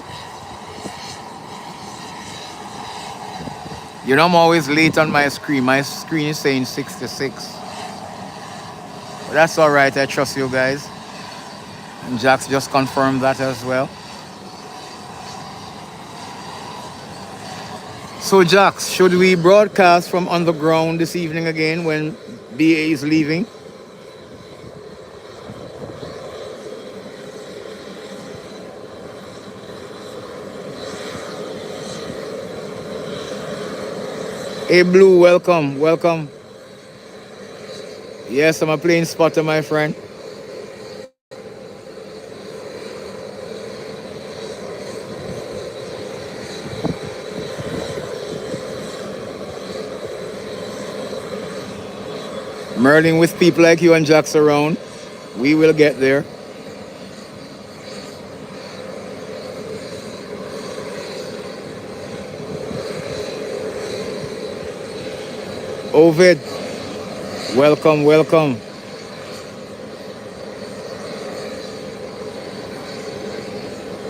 You know, I'm always late on my screen. My screen is saying 66. But that's all right. I trust you guys. And Jax just confirmed that as well. So, Jax, should we broadcast from underground this evening again when BA is leaving? Hey, Blue, welcome, welcome. Yes, I'm a plane spotter, my friend. Merlin, with people like you and Jax around, we will get there. Ovid, welcome, welcome.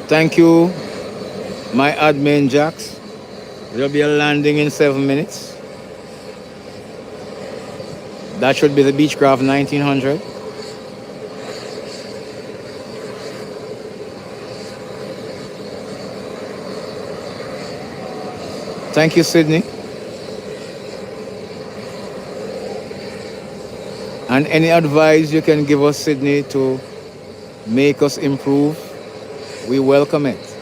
Thank you, my admin Jax. There'll be a landing in 7 minutes. That should be the Beechcraft 1900. Thank you, Sydney. And any advice you can give us, Sydney, to make us improve, we welcome it.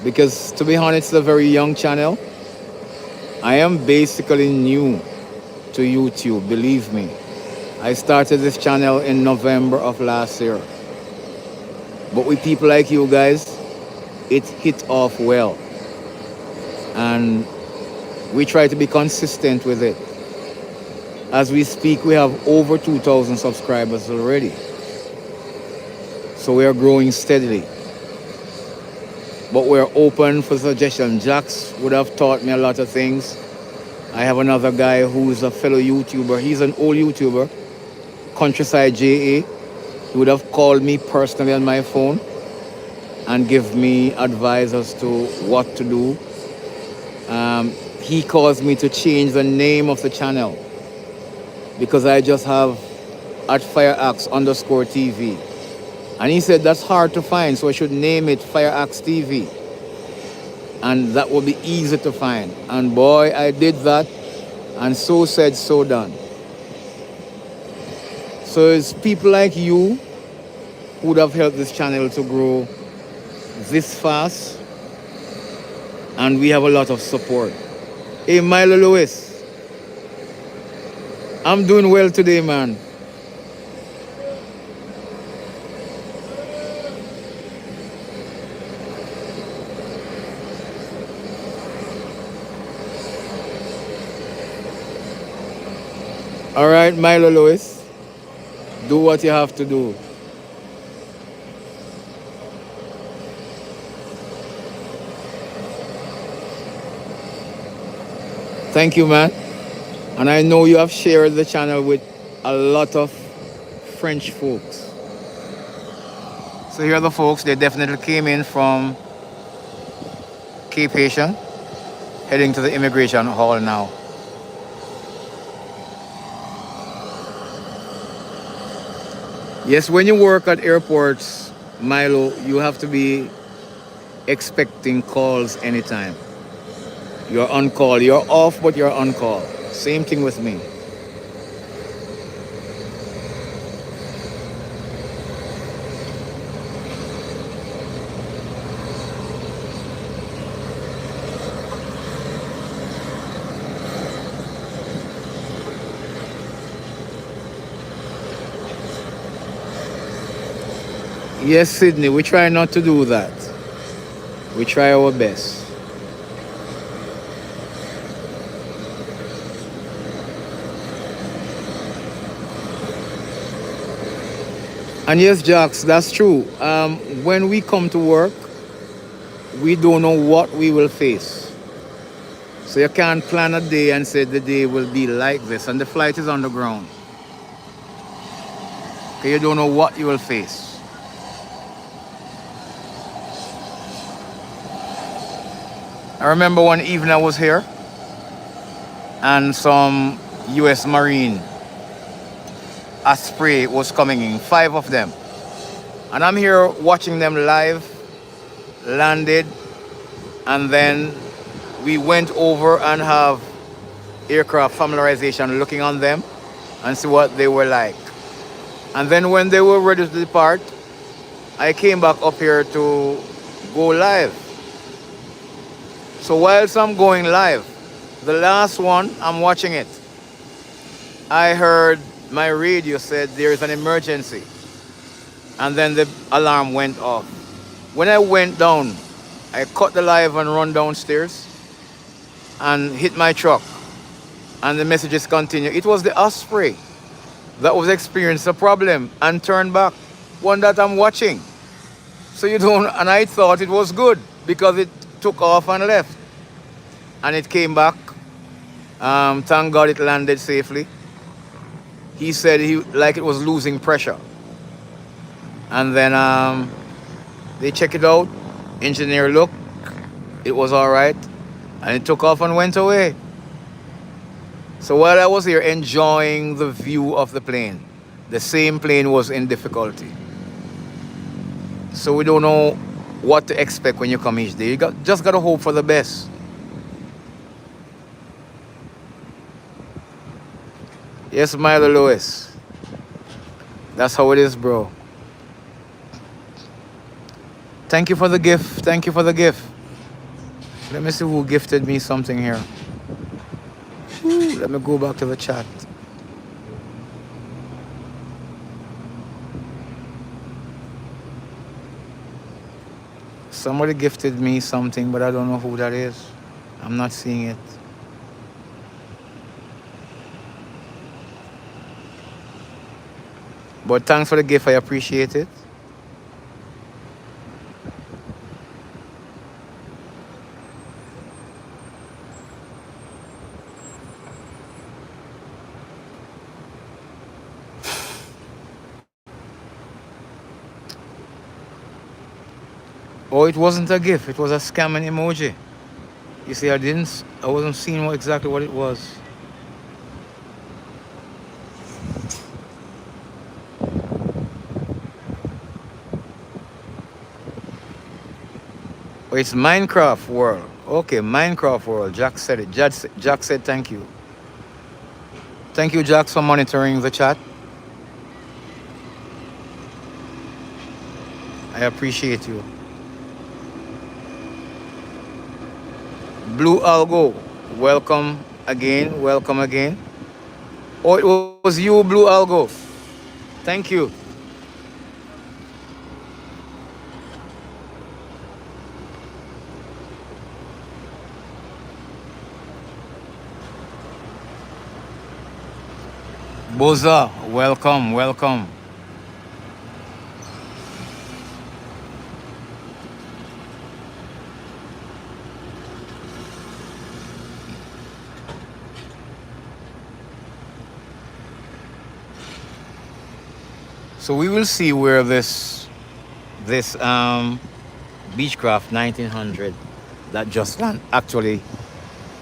Because to be honest, it's a very young channel. I am basically new to YouTube, believe me. I started this channel in November of last year. But with people like you guys, it hit off well. And we try to be consistent with it. As we speak, we have over 2,000 subscribers already. So we are growing steadily. But we're open for suggestions. Jax would have taught me a lot of things. I have another guy who's a fellow YouTuber. He's an old YouTuber, Countryside JA. He would have called me personally on my phone and give me advice as to what to do. He caused me to change the name of the channel because I just have at FireaxeTV. And he said that's hard to find, so I should name it FireaxeTV. And that will be easy to find. And boy, I did that, and so said, so done. So it's people like you who would have helped this channel to grow this fast, and we have a lot of support. Hey, Milo Lewis, I'm doing well today, man. All right, Milo Lewis, do what you have to do. Thank you, man. And I know you have shared the channel with a lot of French folks. So here are the folks. They definitely came in from Cape Haitian, heading to the immigration hall now. Yes, when you work at airports, Milo, you have to be expecting calls anytime. You're on call. You're off, but you're on call. Same thing with me. Yes, Sydney, we try not to do that. We try our best. And yes, Jax, that's true. When we come to work, we don't know what we will face. So you can't plan a day and say the day will be like this, and the flight is on the ground. Okay, you don't know what you will face. I remember one evening I was here, and some US Marine Osprey was coming in, 5 of them. And I'm here watching them live, landed, and then we went over and have aircraft familiarization, looking on them and see what they were like. And then when they were ready to depart, I came back up here to go live. So whilst I'm going live, the last one, I'm watching it, I heard my radio said there is an emergency, and then the alarm went off. When I went down, I cut the live and run downstairs and hit my truck, and the messages continue. It was the Osprey that was experiencing a problem and turned back, one that I'm watching. So you don't, and I thought it was good because it took off and left, and it came back. Thank God it landed safely. He said like it was losing pressure, and then they check it out, Engineer looked, it was all right, and it took off and went away. So while I was here enjoying the view of the plane, the same plane was in difficulty. So we don't know what to expect when you come each day. Just got to hope for the best. Yes, Milo Lewis. That's how it is, bro. Thank you for the gift. Thank you for the gift. Let me see who gifted me something here. Ooh, let me go back to the chat. Somebody gifted me something, but I don't know who that is. I'm not seeing it. But thanks for the gift. I appreciate it. Oh, it wasn't a gift. It was a scamming emoji. You see, I wasn't seeing exactly what it was. Oh, it's Minecraft World. Okay, Minecraft World. Jack said it. Jack said thank you. Thank you, Jack, for monitoring the chat. I appreciate you. Blue Algo, welcome again. Welcome again. Oh, it was you, Blue Algo. Thank you. Boza, welcome, welcome. So we will see where this Beechcraft 1900 that just land actually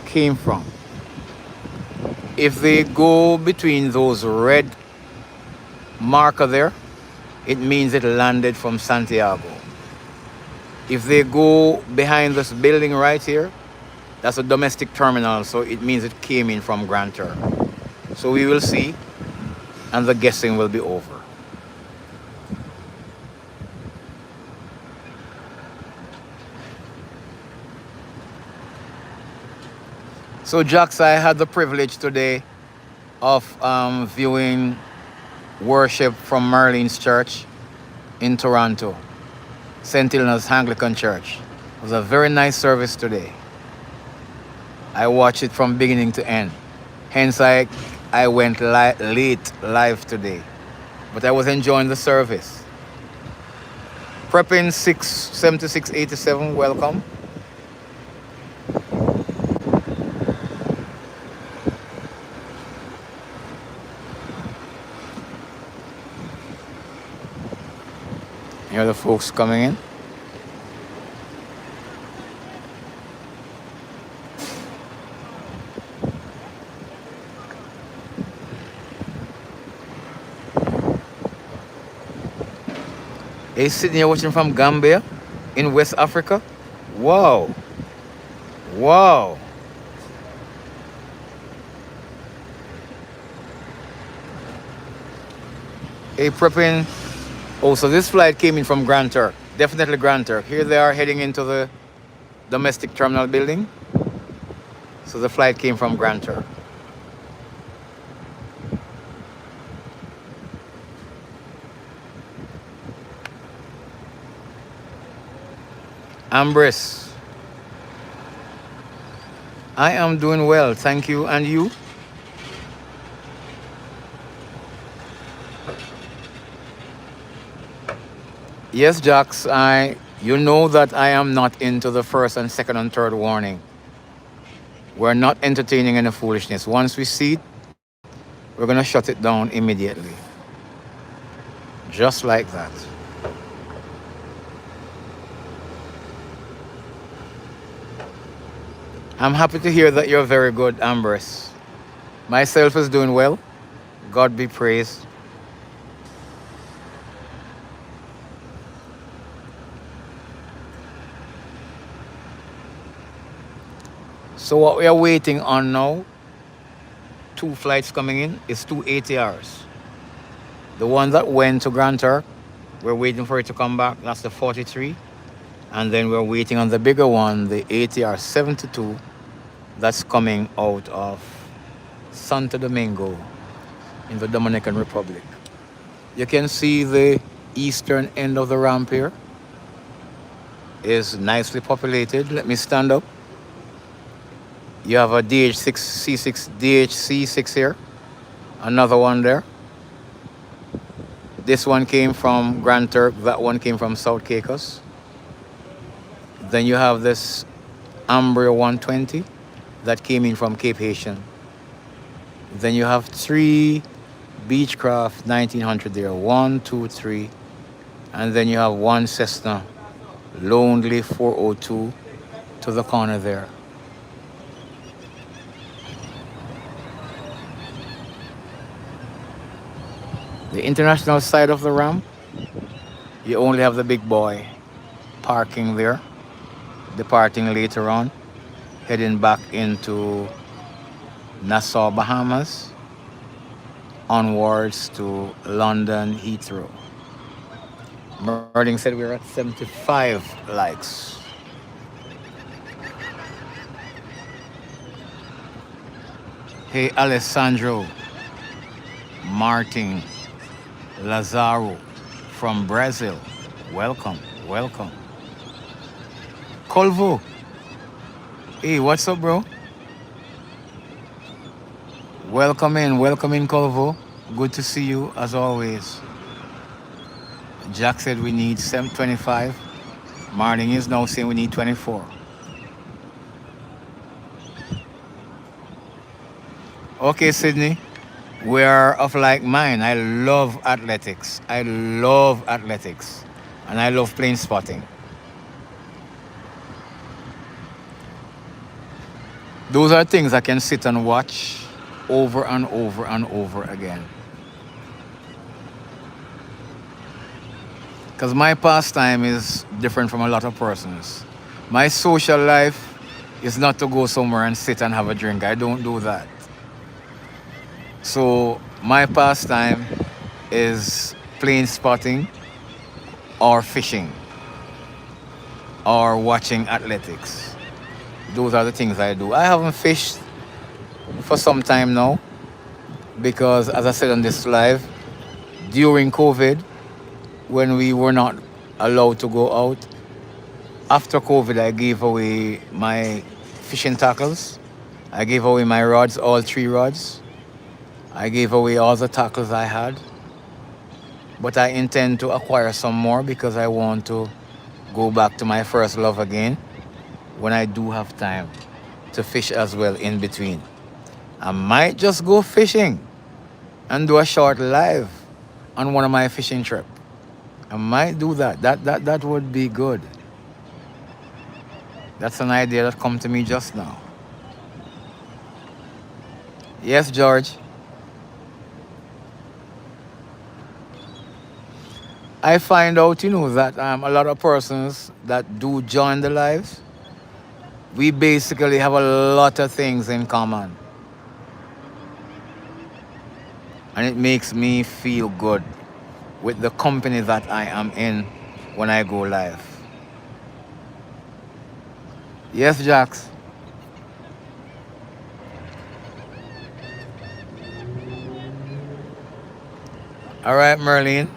came from. If they go between those red marker there, it means it landed from Santiago. If they go behind this building right here, that's a domestic terminal, so it means it came in from Grand Turk. So we will see, and the guessing will be over. So Jax, I had the privilege today of viewing worship from Merlin's Church in Toronto, St. Helena's Anglican Church. It was a very nice service today. I watched it from beginning to end. Hence, I went late live today. But I was enjoying the service. Prepping 67687, welcome. Here are the folks coming in. Hey, Sydney, you're watching from Gambia in West Africa? Wow. Wow. Hey, prepping. Oh, so this flight came in from Grand Turk. Definitely Grand Turk. Here they are heading into the domestic terminal building. So the flight came from Grand Turk. Ambrose. I am doing well, thank you. And you? Yes, Jax, you know that I am not into the first and second and third warning. We're not entertaining any foolishness. Once we see it, we're going to shut it down immediately. Just like that. I'm happy to hear that you're very good, Ambrose. Myself is doing well. God be praised. So what we are waiting on now, two flights coming in, is two ATRs. The one that went to Grand Turk, we're waiting for it to come back. That's the 43. And then we're waiting on the bigger one, the ATR 72, that's coming out of Santo Domingo in the Dominican Republic. You can see the eastern end of the ramp here is nicely populated. Let me stand up. You have a DHC6 here, another one there. This one came from Grand Turk, that one came from South Caicos. Then you have this Ambria 120 that came in from Cape Haitian. Then you have three Beechcraft 1900 there, 1, 2, 3. And then you have one Cessna Lonely 402 to the corner there. The international side of the ramp, you only have the big boy parking there, departing later on, heading back into Nassau, Bahamas, onwards to London Heathrow. Merlin said we're at 75 likes. Hey, Alessandro Martin Lazaro from Brazil. Welcome, welcome. Colvo. Hey, what's up, bro? Welcome in, Colvo. Good to see you as always. Jack said we need 725. Martin is now saying we need 24. Okay, Sydney. We're of like mind. I love athletics. And I love plane spotting. Those are things I can sit and watch over and over and over again. Because my pastime is different from a lot of persons. My social life is not to go somewhere and sit and have a drink. I don't do that. So my pastime is plane spotting or fishing or watching athletics. Those are the things I do. I haven't fished for some time now because, as I said on this live, during COVID, when we were not allowed to go out, after COVID, I gave away my fishing tackles. I gave away my rods, all 3 rods. I gave away all the tackles I had. But I intend to acquire some more because I want to go back to my first love again when I do have time to fish as well in between. I might just go fishing and do a short live on one of my fishing trips. I might do that. That would be good. That's an idea that come to me just now. Yes, George. I find out, that a lot of persons that do join the lives, we basically have a lot of things in common. And it makes me feel good with the company that I am in when I go live. Yes, Jax. All right, Merlin.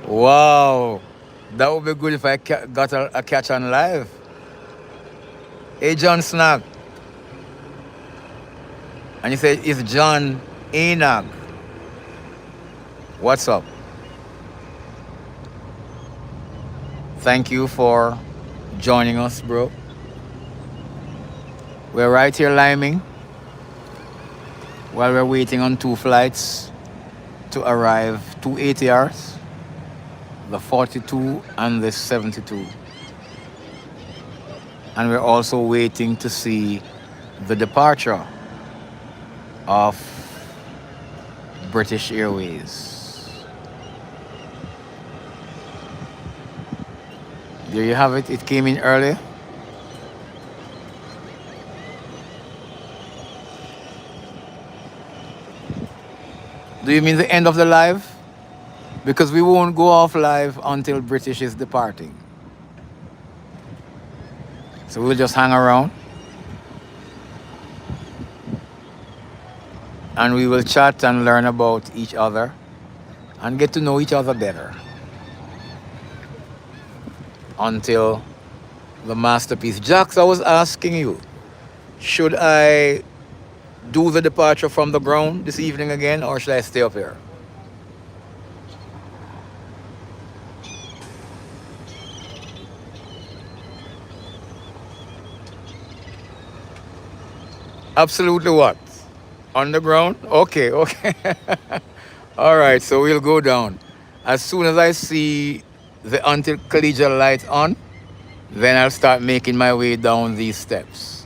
Wow, that would be good if I got a catch on live. Hey, John Snag. And you say it's John Enag. What's up? Thank you for joining us, bro. We're right here liming while we're waiting on 2 flights to arrive, 2 ATRs. the 42 and the 72. And we're also waiting to see the departure of British Airways. There you have it. It came in early. Do you mean the end of the live? Because we won't go off live until British is departing. So we'll just hang around. And we will chat and learn about each other and get to know each other better. Until the masterpiece. Jax, I was asking you, should I do the departure from the ground this evening again, or should I stay up here? Absolutely what? Underground? Okay, okay. All right, so we'll go down. As soon as I see the anti-collegial light on, then I'll start making my way down these steps.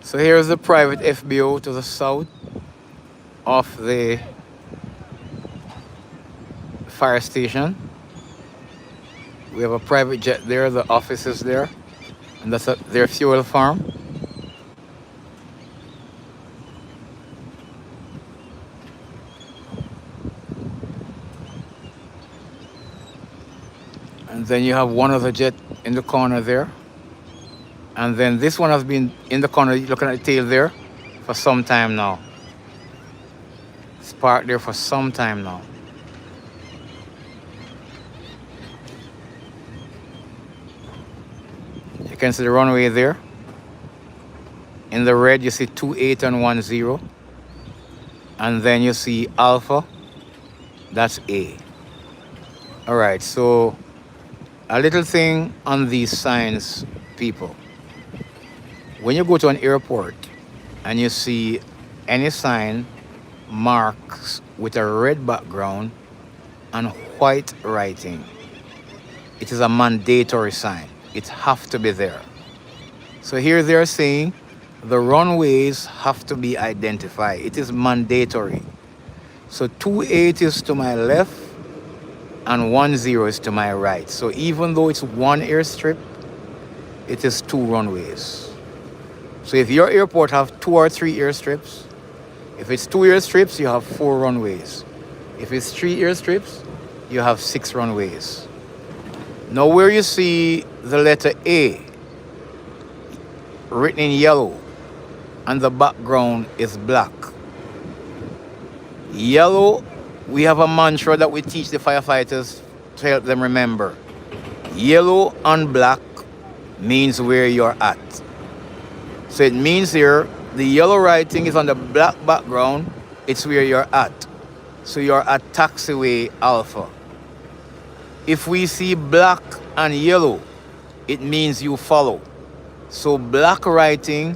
So here's the private FBO to the south of the fire station. We have a private jet there, the office is there, and that's their fuel farm. And then you have one other jet in the corner there. And then this one has been in the corner, looking at the tail there, for some time now. It's parked there for some time now. You can see the runway there. In the red, you see 28 and 10. And then you see Alpha, that's A. All right, so a little thing on these signs, people. When you go to an airport and you see any sign marks with a red background and white writing, it is a mandatory sign. It has to be there. So here they're saying the runways have to be identified. It is mandatory. So 28 is to my left and 10 is to my right. So even though it's one airstrip, it is two runways. So if your airport have 2 or 3 airstrips, if it's 2 airstrips, you have 4 runways. If it's 3 airstrips, you have 6 runways. Now where you see the letter A written in yellow and the background is black. Yellow, we have a mantra that we teach the firefighters to help them remember. Yellow and black means where you're at. So it means here, the yellow writing is on the black background, it's where you're at. So you're at taxiway Alpha. If we see black and yellow, it means you follow. So black writing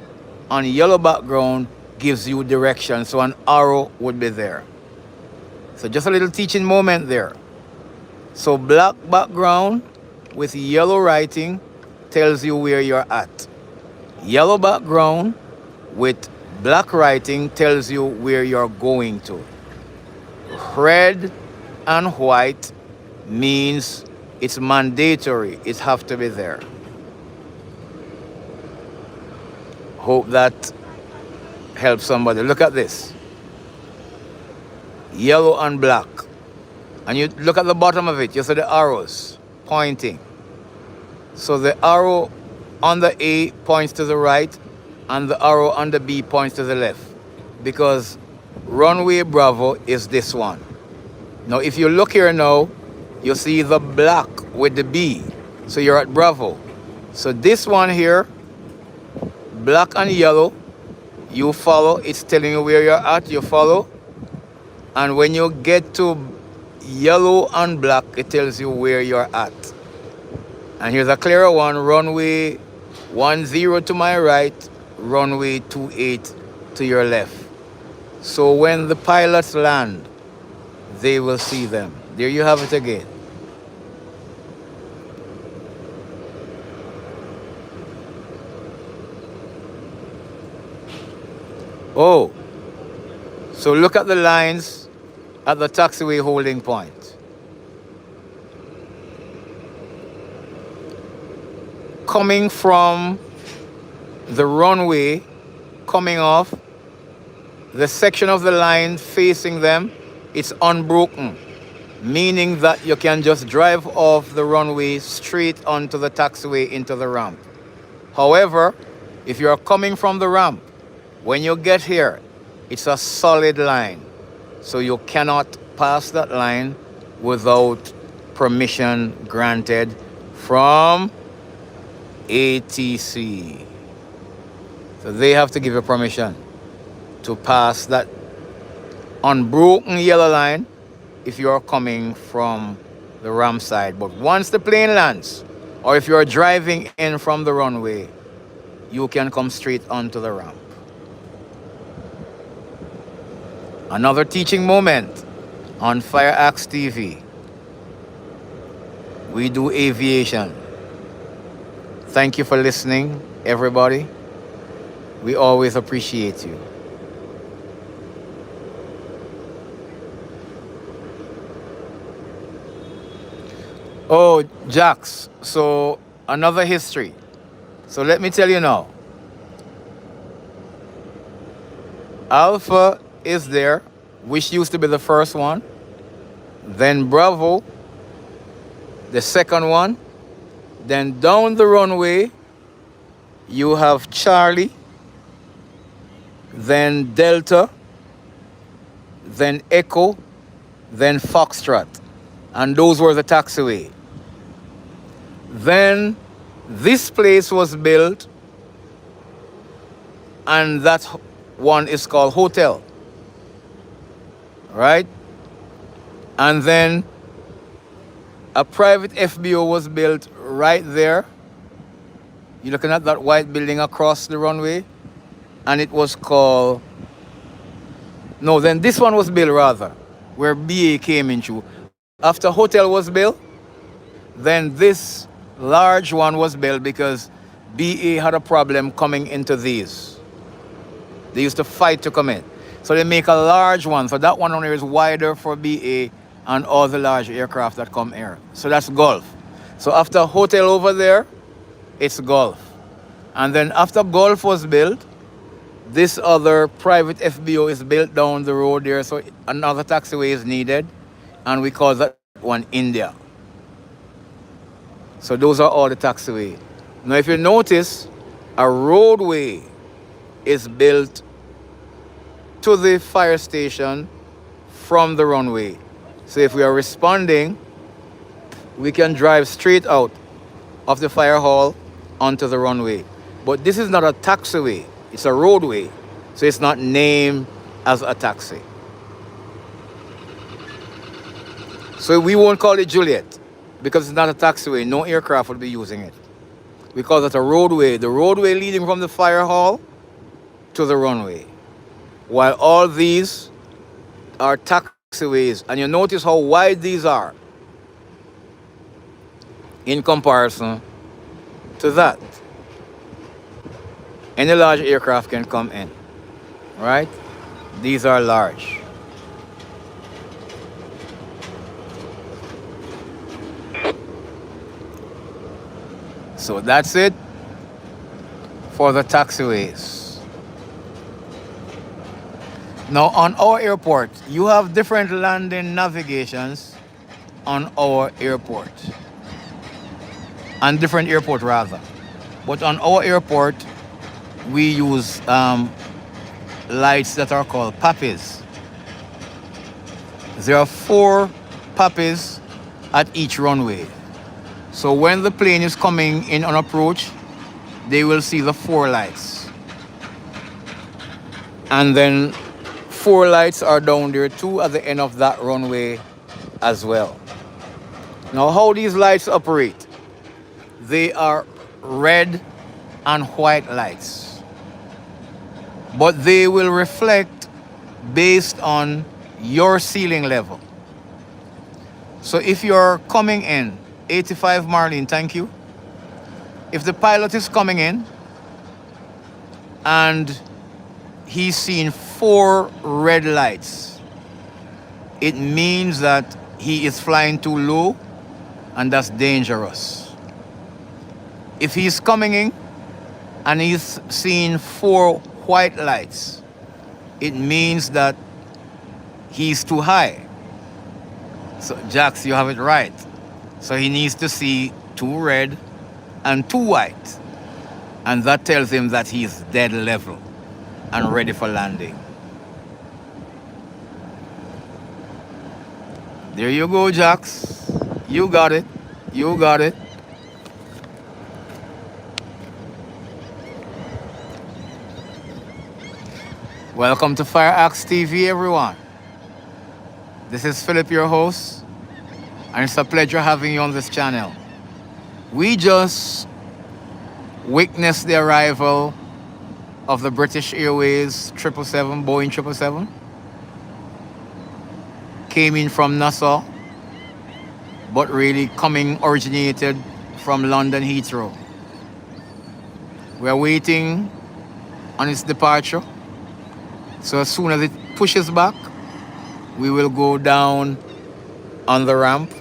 on yellow background gives you direction, so an arrow would be there. So just a little teaching moment there. So black background with yellow writing tells you where you're at. Yellow background with black writing tells you where you're going to. Red and white means it's mandatory. It has to be there. Hope that helps somebody. Look at this. Yellow and black. And you look at the bottom of it, you see the arrows pointing. So the arrow on the A points to the right and the arrow on the B points to the left, because runway Bravo is this one. Now if you look here now, you see the black with the B, so you're at Bravo. So this one here, black and yellow, you follow. It's telling you where you're at, you follow. And when you get to yellow and black, it tells you where you're at. And here's a clearer one, runway 10 to my right, runway 28 to your left. So when the pilots land, they will see them. There you have it again. Oh, so look at the lines at the taxiway holding point. Coming from the runway, coming off, the section of the line facing them, it's unbroken, meaning that you can just drive off the runway straight onto the taxiway into the ramp. However, if you're coming from the ramp, when you get here, it's a solid line. So you cannot pass that line without permission granted from ATC. So they have to give you permission to pass that unbroken yellow line if you're coming from the ramp side. But once the plane lands, or if you're driving in from the runway, you can come straight onto the ramp. Another teaching moment on FireaxeTV. We do aviation. Thank you for listening, everybody. We always appreciate you. Oh, Jax, so another history. So let me tell you now. Alpha is there, which used to be the first one. Then Bravo, the second one. Then down the runway, you have Charlie, then Delta, then Echo, then Foxtrot. And those were the taxiway. Then this place was built, and that one is called Hotel. Right? And then a private FBO was built right there. You're looking at that white building across the runway. And it was called... No, then this one was built rather, where BA came into. After Hotel was built, then this large one was built because BA had a problem coming into these. They used to fight to come in. So they make a large one. So that one only is wider for BA and all the large aircraft that come here. So that's Gulf. So after Hotel over there, it's Gulf. And then after Gulf was built, this other private FBO is built down the road there. So another taxiway is needed. And we call that one India. So those are all the taxiways. Now if you notice, a roadway is built to the fire station from the runway. So if we are responding, we can drive straight out of the fire hall onto the runway. But this is not a taxiway, it's a roadway. So it's not named as a taxi. So we won't call it Juliet because it's not a taxiway. No aircraft will be using it. We call it a roadway. The roadway leading from the fire hall to the runway. While all these are taxiways. And you notice how wide these are in comparison to that. Any large aircraft can come in, right? These are large. So that's it for the taxiways. Now on our airport, you have different landing navigations on our airport. On different airport rather. But on our airport, we use lights that are called poppies. There are 4 poppies at each runway. So when the plane is coming in on approach, they will see the 4 lights. And then 4 lights are down there too at the end of that runway as well. Now, how these lights operate? They are red and white lights, but they will reflect based on your ceiling level. So if you're coming in, 85 Marlene, thank you. If the pilot is coming in and he's seeing 4 red lights, it means that he is flying too low, and that's dangerous. If he's coming in and he's seeing 4 white lights, it means that he's too high. So Jax, you have it right. So he needs to see 2 red and 2 white. And that tells him that he's dead level and ready for landing. There you go, Jax. You got it. You got it. Welcome to FireaxeTV, everyone. This is Philip, your host, and it's a pleasure having you on this channel. We just witnessed the arrival of the British Airways 777, Boeing 777. Came in from Nassau, but really originated from London Heathrow. We're waiting on its departure. So as soon as it pushes back, we will go down on the ramp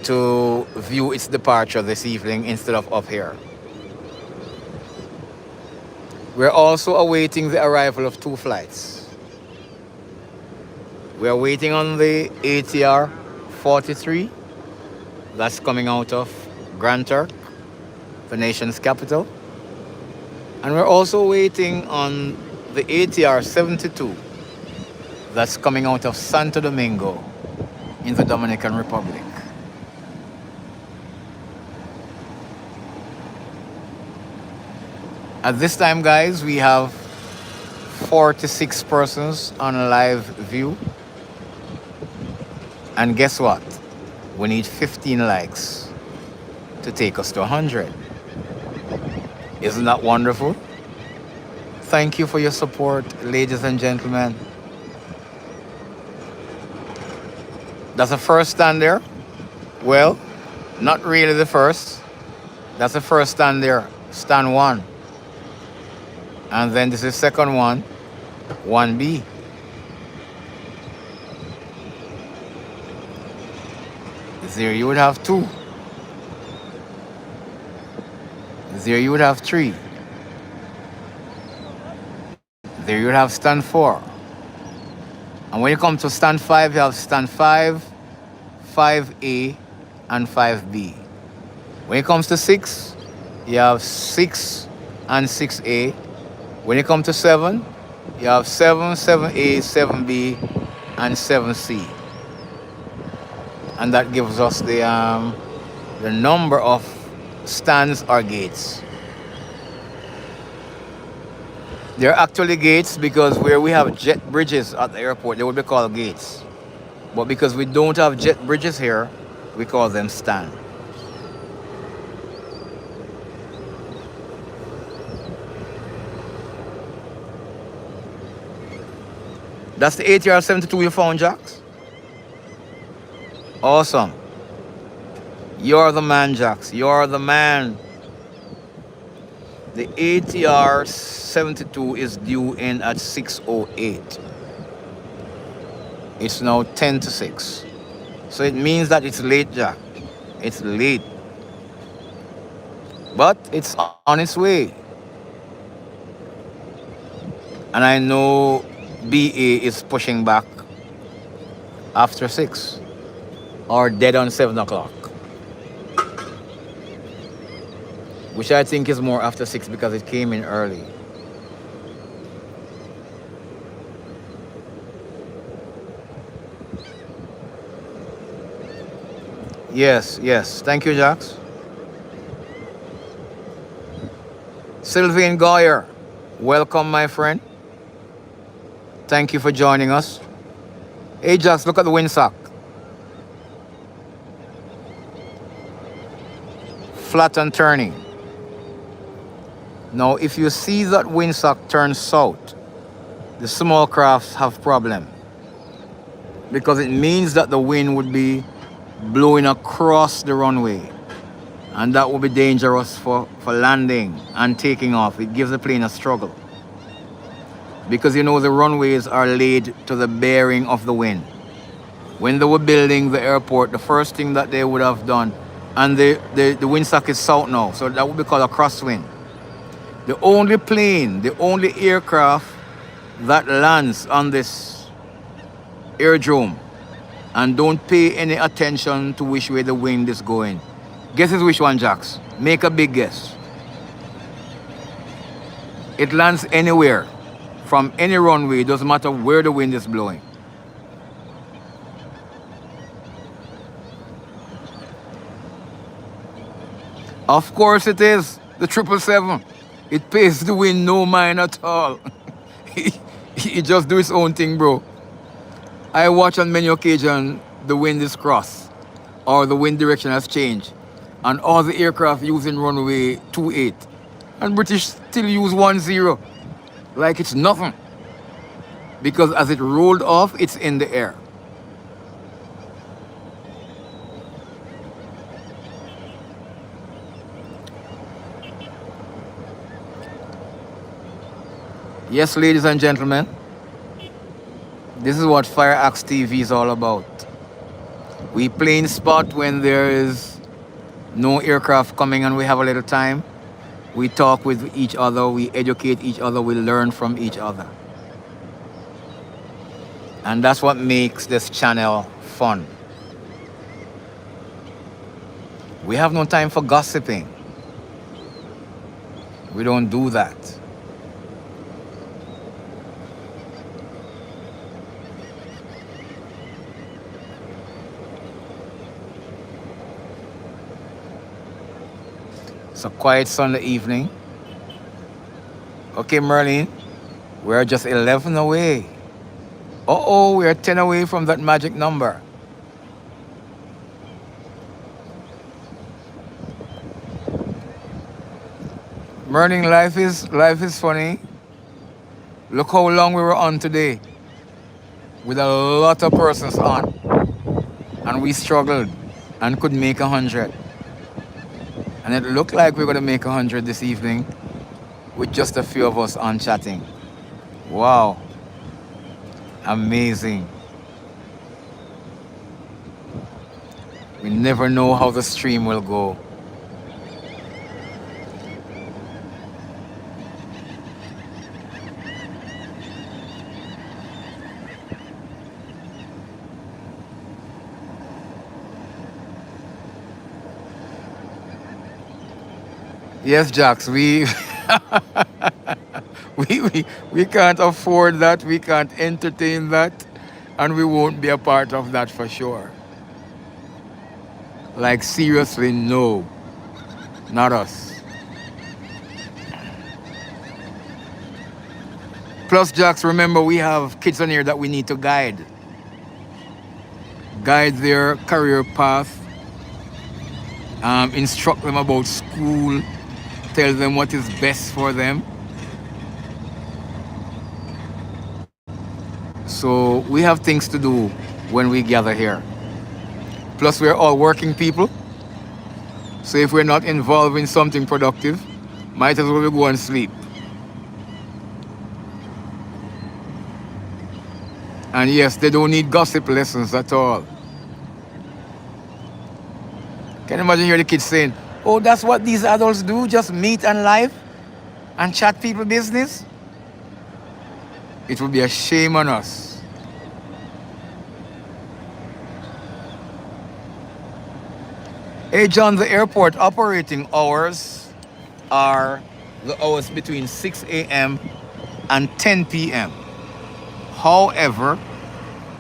to view its departure this evening instead of up here. We're also awaiting the arrival of 2 flights. We are waiting on the ATR 43 that's coming out of Grand Turk, the nation's capital. And we're also waiting on the ATR 72 that's coming out of Santo Domingo in the Dominican Republic. At this time, guys, we have 46 persons on live view. And guess what? We need 15 likes to take us to 100. Isn't that wonderful? Thank you for your support, ladies and gentlemen. That's the first stand there. Well, not really the first. That's the first stand there, stand 1. And then this is second one, 1B. There you would have 2. There you would have 3. There you would have stand 4. And when you come to stand 5, you have stand 5, 5A, and 5B. When it comes to 6, you have 6 and 6A. When you come to 7, you have 7, 7A, 7B, and 7C. And that gives us the number of stands or gates. They're actually gates because where we have jet bridges at the airport, they would be called gates. But because we don't have jet bridges here, we call them stands. That's the ATR 72 you found, Jax? Awesome. You're the man, Jax. You're the man. The ATR 72 is due in at 6:08. It's now 10 to 6. So it means that it's late, Jack. It's late. But it's on its way. And I know BA is pushing back after 6 or dead on 7 o'clock. Which I think is more after 6 because it came in early. Yes, yes. Thank you, Jax. Sylvain Goyer, welcome, my friend. Thank you for joining us. Hey, Jax, look at the windsock. Flat and turning. Now, if you see that windsock turn south, the small crafts have problem because it means that the wind would be blowing across the runway, and that would be dangerous for landing and taking off. It gives the plane a struggle because you know the runways are laid to the bearing of the wind. When they were building the airport, the first thing that they would have done, and the windsock is south now, so that would be called a crosswind. The only plane, the only aircraft that lands on this aerodrome and don't pay any attention to which way the wind is going. Guess is which one, Jax? Make a big guess. It lands anywhere, from any runway, it doesn't matter where the wind is blowing. Of course it is, the 777. It pays the wind no mind at all. He just do his own thing, bro. I watch on many occasions the wind is cross or the wind direction has changed, and all the aircraft using runway 28, and British still use 10 like it's nothing, because as it rolled off, it's in the air. Yes, ladies and gentlemen, this is what FireaxeTV is all about. We plane spot when there is no aircraft coming and we have a little time. We talk with each other, we educate each other, we learn from each other. And that's what makes this channel fun. We have no time for gossiping. We don't do that. It's a quiet Sunday evening. Okay, Merlin, we're just 11 away. Uh-oh, we're 10 away from that magic number. Merlin, life is funny. Look how long we were on today, with a lot of persons on, and we struggled and could make 100. And it looked like we were going to make 100 this evening with just a few of us on chatting. Wow. Amazing. We never know how the stream will go. Yes, Jax, we can't afford that, we can't entertain that, and we won't be a part of that for sure. Like, seriously, no, not us. Plus, Jax, remember, we have kids on here that we need to guide their career path, instruct them about school, tell them what is best for them. So we have things to do when we gather here. Plus, we're all working people. So if we're not involved in something productive, might as well go and sleep. And yes, they don't need gossip lessons at all. Can you imagine hear the kids saying, oh, that's what these adults do, just meet and live and chat people business? It would be a shame on us. Hey, John, the airport operating hours are the hours between 6 a.m. and 10 p.m. However,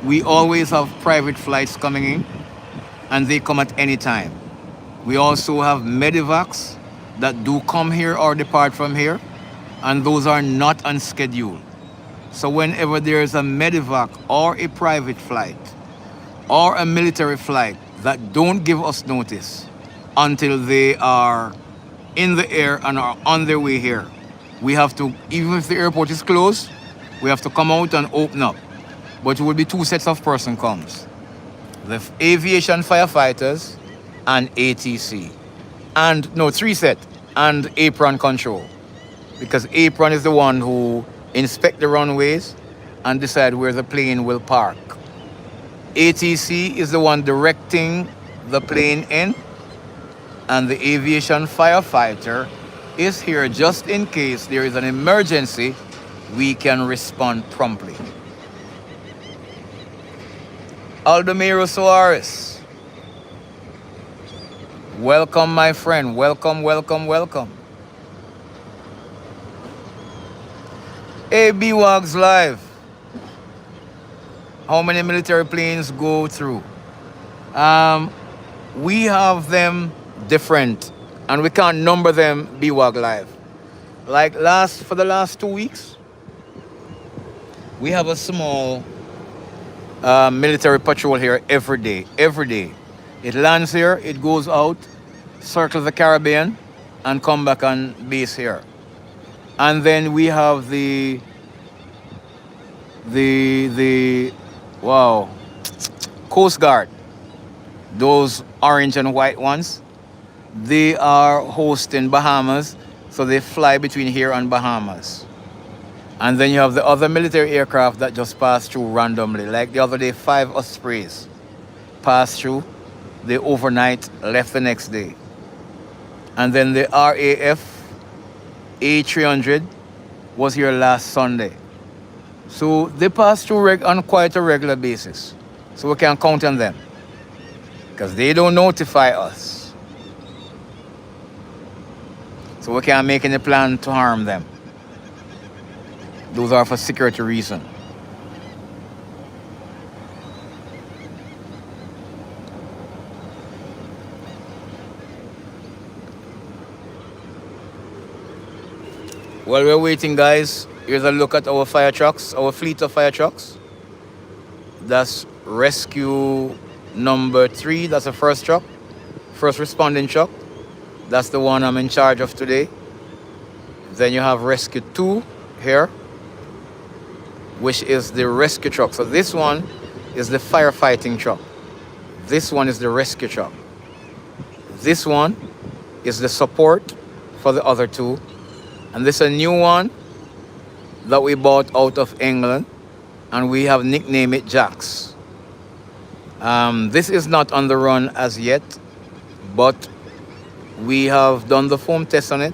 we always have private flights coming in, and they come at any time. We also have medivacs that do come here or depart from here, and those are not on schedule. So whenever there is a medivac or a private flight or a military flight that don't give us notice until they are in the air and are on their way here, we have to, even if the airport is closed, we have to come out and open up. But it will be two sets of person comes. The aviation firefighters and ATC. And no, three set and apron control. Because apron is the one who inspect the runways and decide where the plane will park. ATC is the one directing the plane in, and the aviation firefighter is here just in case there is an emergency, we can respond promptly. Aldomiro Soares, welcome my friend, welcome, welcome, welcome. Hey, BWAGs Live. How many military planes go through? We have them different, and we can't number them BWAG Live. Like for the last 2 weeks, we have a small military patrol here every day. Every day. It lands here, it goes out, circles the Caribbean, and come back on base here. And then we have the Coast Guard, those orange and white ones. They are hosting Bahamas, so they fly between here and Bahamas. And then you have the other military aircraft that just pass through randomly. Like the other day, 5 Ospreys passed through. They overnight, left the next day. And then the RAF A300 was here last Sunday. So they pass through on quite a regular basis. So we can count on them, because they don't notify us. So we can't make any plan to harm them. Those are for security reasons. While we're waiting, guys, here's a look at our fire trucks, our fleet of fire trucks. That's rescue number 3. That's the first truck, first responding truck. That's the one I'm in charge of today. Then you have rescue 2 here, which is the rescue truck. So this one is the firefighting truck. This one is the rescue truck. This one is the support for the other 2. And this is a new one that we bought out of England, and we have nicknamed it Jax. This is not on the run as yet, but we have done the foam test on it.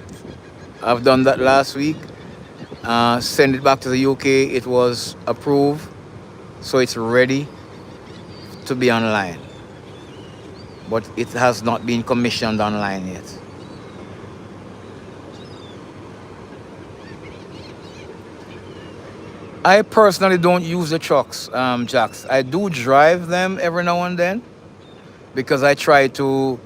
I've done that last week. Send it back to the UK. It was approved, so it's ready to be online. But it has not been commissioned online yet. I personally don't use the trucks, Jax. I do drive them every now and then, because I try to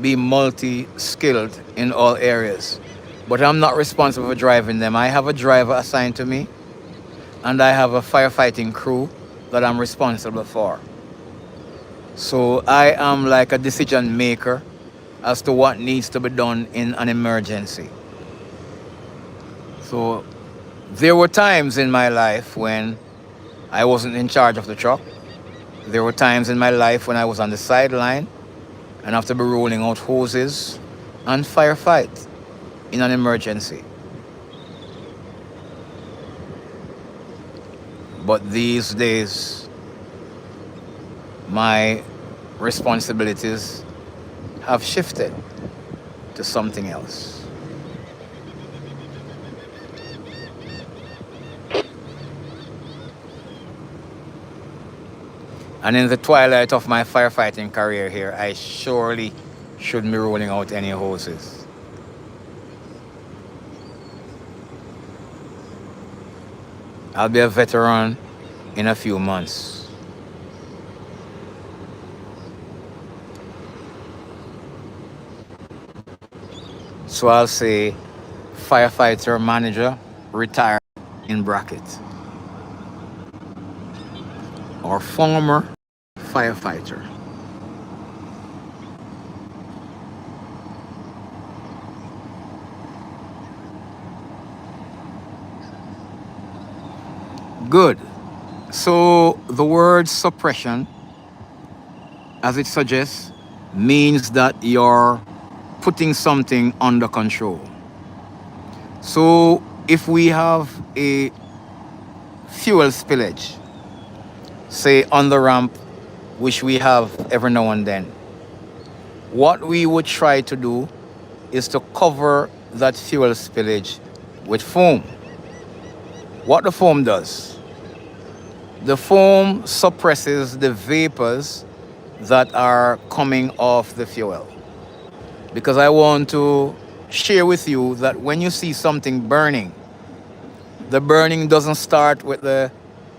be multi-skilled in all areas. But I'm not responsible for driving them. I have a driver assigned to me, and I have a firefighting crew that I'm responsible for. So I am like a decision maker as to what needs to be done in an emergency. So there were times in my life when I wasn't in charge of the truck. There were times in my life when I was on the sideline and have to be rolling out hoses and firefight in an emergency. But these days, my responsibilities have shifted to something else. And in the twilight of my firefighting career here, I surely shouldn't be rolling out any hoses. I'll be a veteran in a few months. So I'll say firefighter manager retired in brackets, or former firefighter. Good. So the word suppression, as it suggests, means that you're putting something under control. So if we have a fuel spillage, say on the ramp, which we have every now and then, what we would try to do is to cover that fuel spillage with foam. What the foam does, the foam suppresses the vapors that are coming off the fuel. Because I want to share with you that when you see something burning, the burning doesn't start with the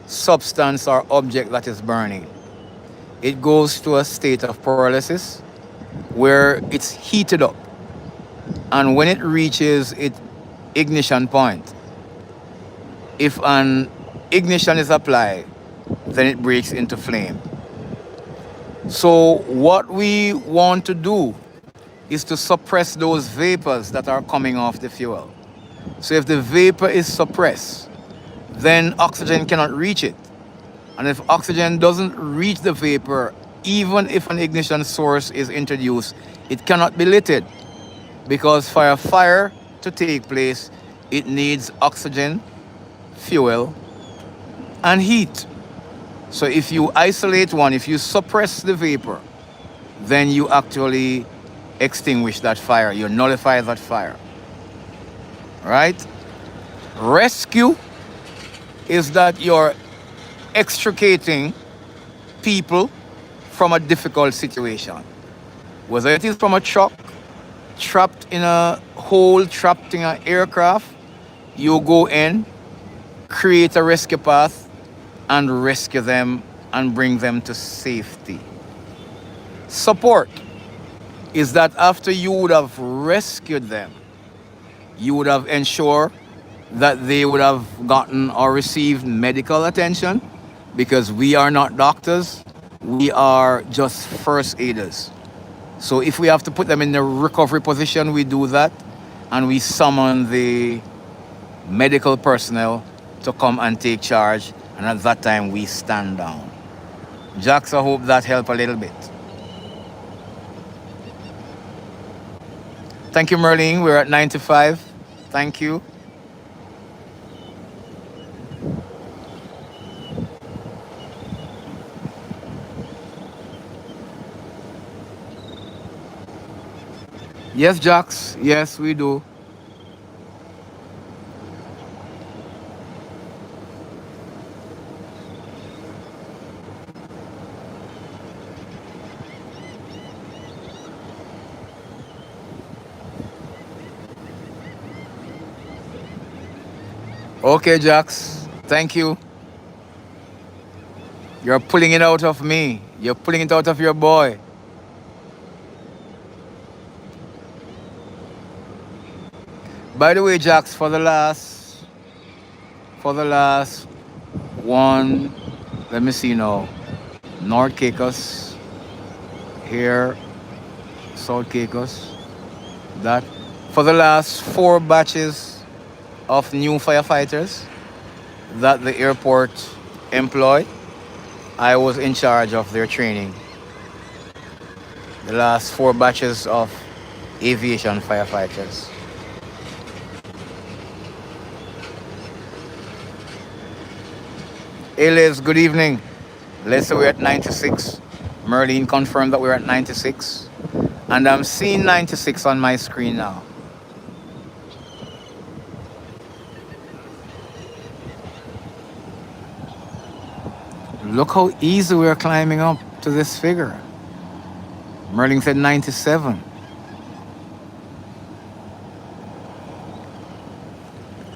substance or object that is burning. It goes to a state of pyrolysis where it's heated up. And when it reaches its ignition point, if an ignition is applied, then it breaks into flame. So what we want to do is to suppress those vapors that are coming off the fuel. So if the vapor is suppressed, then oxygen cannot reach it. And if oxygen doesn't reach the vapor, even if an ignition source is introduced, it cannot be lit, because for a fire to take place, it needs oxygen, fuel, and heat. So if you isolate one, if you suppress the vapor, then you actually extinguish that fire, you nullify that fire. Right? Rescue is that you're extricating people from a difficult situation. Whether it is from a truck, trapped in a hole, trapped in an aircraft, you go in, create a rescue path, and rescue them and bring them to safety. Support is that after you would have rescued them, you would have ensured that they would have gotten or received medical attention, because we are not doctors, we are just first aiders. So if we have to put them in the recovery position, we do that, and we summon the medical personnel to come and take charge, and at that time we stand down. Jax, I hope that helped a little bit. Thank you, Merlin. We're at 95. Thank you. Yes, Jax. Yes, we do. Okay, Jax. Thank you. You're pulling it out of me. You're pulling it out of your boy. By the way, Jax, for the last one, let me see now. North Caicos, here, South Caicos, that. For the last 4 batches of new firefighters that the airport employ, I was in charge of their training. The last 4 batches of aviation firefighters. Hey Liz, good evening. Let's say we're at 96. Merlin confirmed that we're at 96. And I'm seeing 96 on my screen now. Look how easy we're climbing up to this figure. Merlin said 97.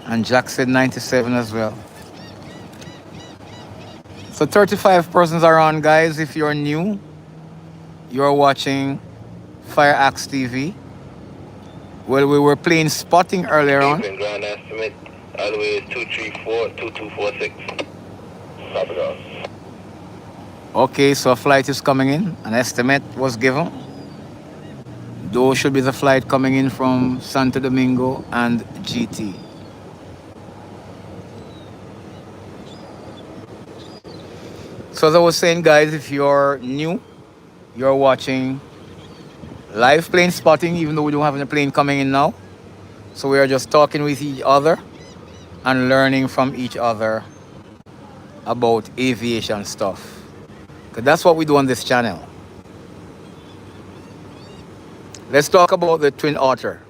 And Jack said 97 as well. So 35 persons are on, guys. If you're new, you're watching FireaxeTV. Well, we were playing spotting earlier on. Even ground estimate, all the way is 234-2246. Copy that. Okay, so a flight is coming in. An estimate was given. Those should be the flight coming in from Santo Domingo and GT. So as I was saying, guys, if you're new, you're watching live plane spotting, even though we don't have any plane coming in now. So we are just talking with each other and learning from each other about aviation stuff. Because that's what we do on this channel. Let's talk about the Twin Otter.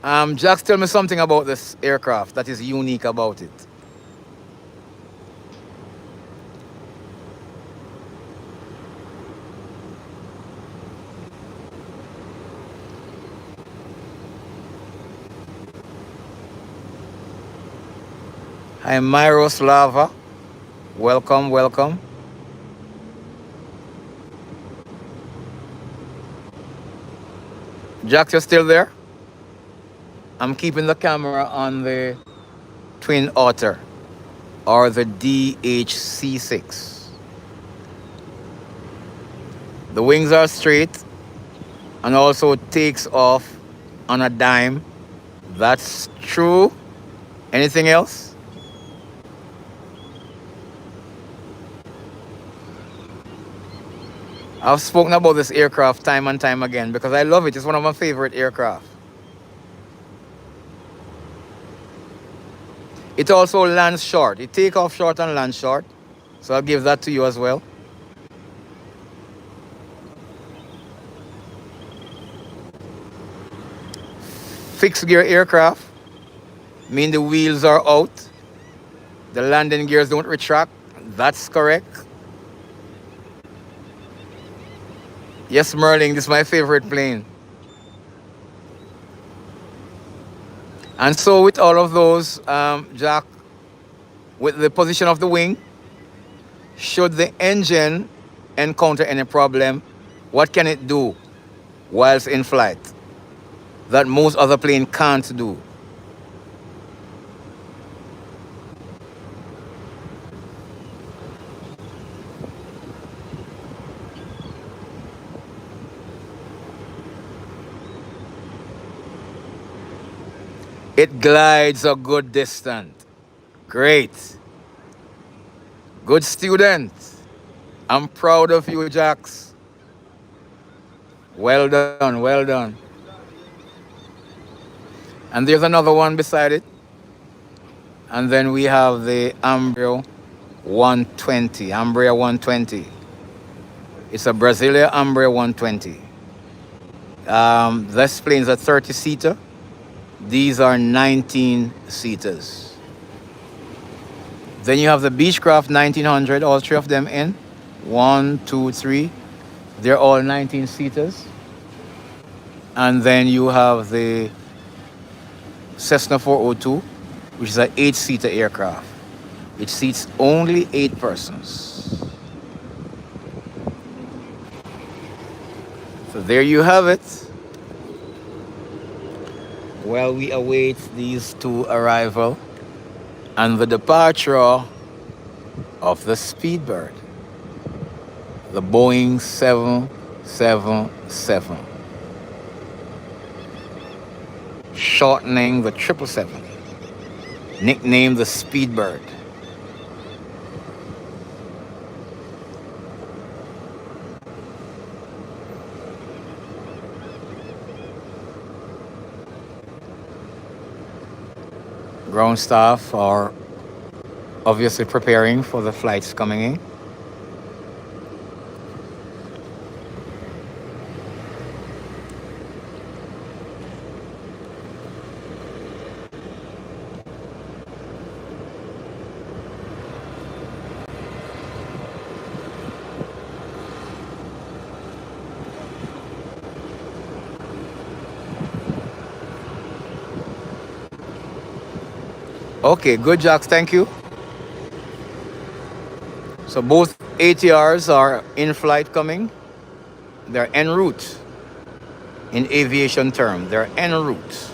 Jax, tell me something about this aircraft that is unique about it. Hi, Myroslava. Welcome, welcome. Jack, you're still there? I'm keeping the camera on the Twin Otter or the DHC6. The wings are straight and also takes off on a dime. That's true. Anything else? I've spoken about this aircraft time and time again because I love it. It's one of my favorite aircraft. It also lands short. It takes off short and lands short. So I'll give that to you as well. Fixed gear aircraft mean the wheels are out. The landing gears don't retract. That's correct. Yes, Merlin, this is my favorite plane. And so with all of those, Jack, with the position of the wing, should the engine encounter any problem, what can it do whilst in flight that most other planes can't do? It glides a good distance. Great. Good student. I'm proud of you, Jax. Well done, well done. And there's another one beside it. And then we have the Embraer 120. Embraer 120. It's a Brasilia Embraer 120. This plane is a 30-seater. These are 19-seaters. Then you have the Beechcraft 1900, all three of them in. 1, 2, 3. They're all 19-seaters. And then you have the Cessna 402, which is an 8-seater aircraft. It seats only 8 persons. So there you have it. While we await these two arrival and the departure of the Speedbird, the Boeing 777, shortening the 777, nicknamed the Speedbird. Ground staff are obviously preparing for the flights coming in. Okay, good, Jax, thank you. So both ATRs are in flight coming. They're en route. in aviation term. They're en route.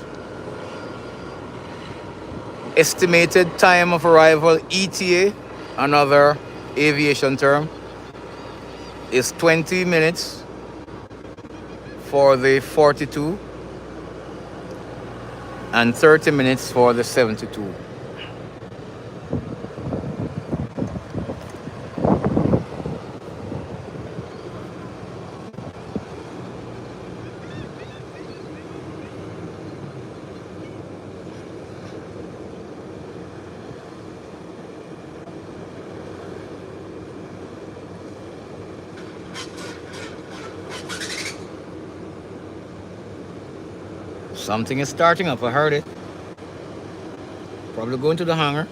Estimated time of arrival, ETA, another aviation term, is 20 minutes for the 42 and 30 minutes for the 72. Something is starting up, I heard it. Probably going to the hangar.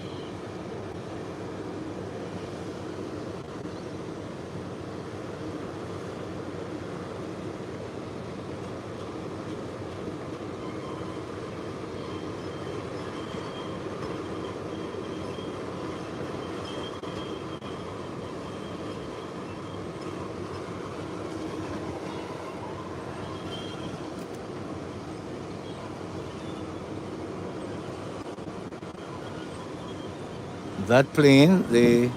That plane, the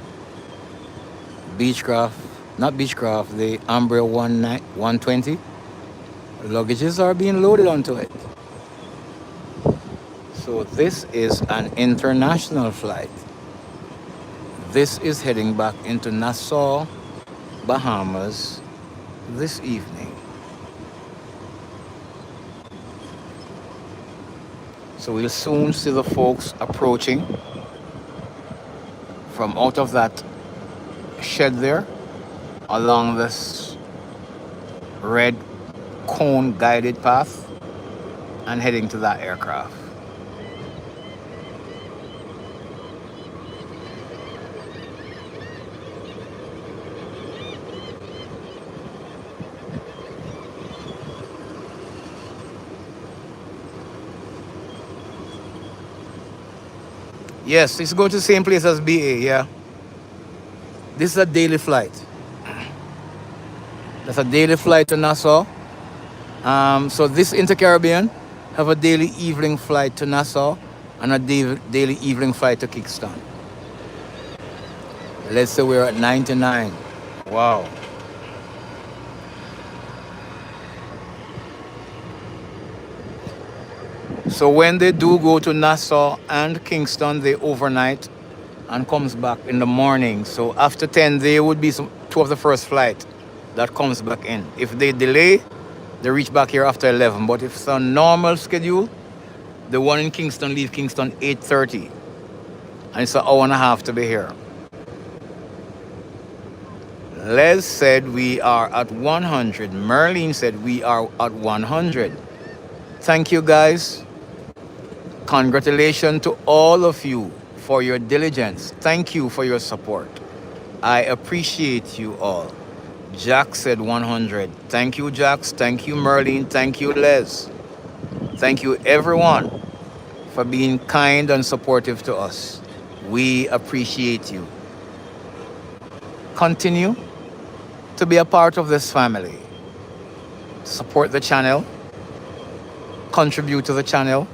Beechcraft, not Beechcraft, the Embraer 120, luggages are being loaded onto it. So this is an international flight. This is heading back into Nassau, Bahamas this evening. So we'll soon see the folks approaching from out of that shed there along this red cone guided path and heading to that aircraft. Yes, it's going to the same place as BA, yeah. This is a daily flight. That's a daily flight to Nassau. So this Inter-Caribbean have a daily evening flight to Nassau and a daily evening flight to Kingston. Let's say we're at 99. Wow. So when they do go to Nassau and Kingston, they overnight and comes back in the morning. So after 10, there would be two of the first flight that comes back in. If they delay, they reach back here after 11. But if it's a normal schedule, the one in Kingston leave Kingston 8:30. And it's an hour and a half to be here. Les said we are at 100. Merlene said we are at 100. Thank you, guys. Congratulations to all of you for your diligence. Thank you for your support. I appreciate you all. Jack said 100. Thank you, Jax. Thank you, Merlene. Thank you, Les. Thank you, everyone, for being kind and supportive to us. We appreciate you. Continue to be a part of this family. Support the channel. Contribute to the channel.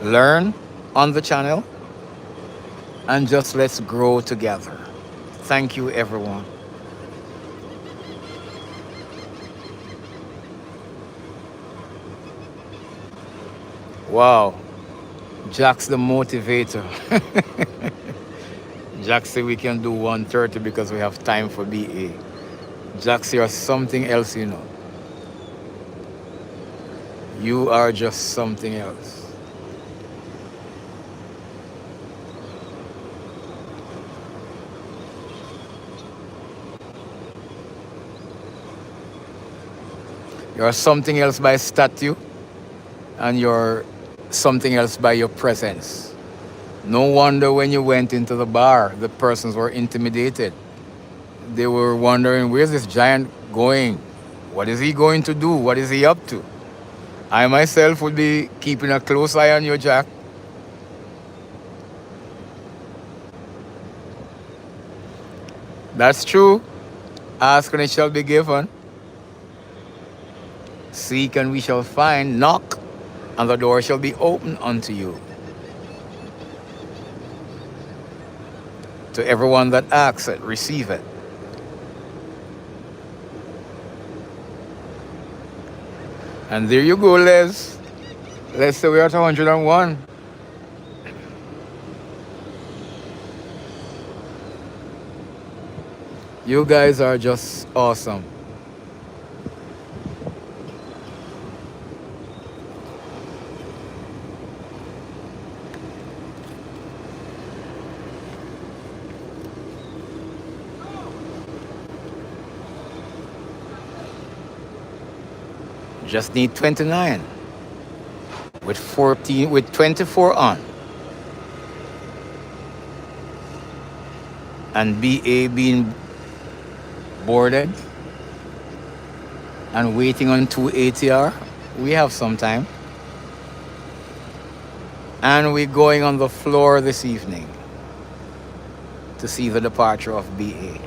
Learn on the channel. And just let's grow together. Thank you, everyone. Wow. Jack's the motivator. Jack said we can do 130 because we have time for BA. Jack, you're something else, you know. You are just something else. You're something else by statue, and you're something else by your presence. No wonder when you went into the bar, the persons were intimidated. They were wondering, where's this giant going? What is he going to do? What is he up to? I myself would be keeping a close eye on you, Jack. That's true. Ask and it shall be given. Seek and we shall find. Knock and the door shall be opened unto you. To everyone that asks it, receive it. And there you go, Les. Let's say we're at 101. You guys are just awesome. Just need 29 with 24 on. And BA being boarded and waiting on 2 ATR. We have some time. And we're going on the floor this evening to see the departure of BA.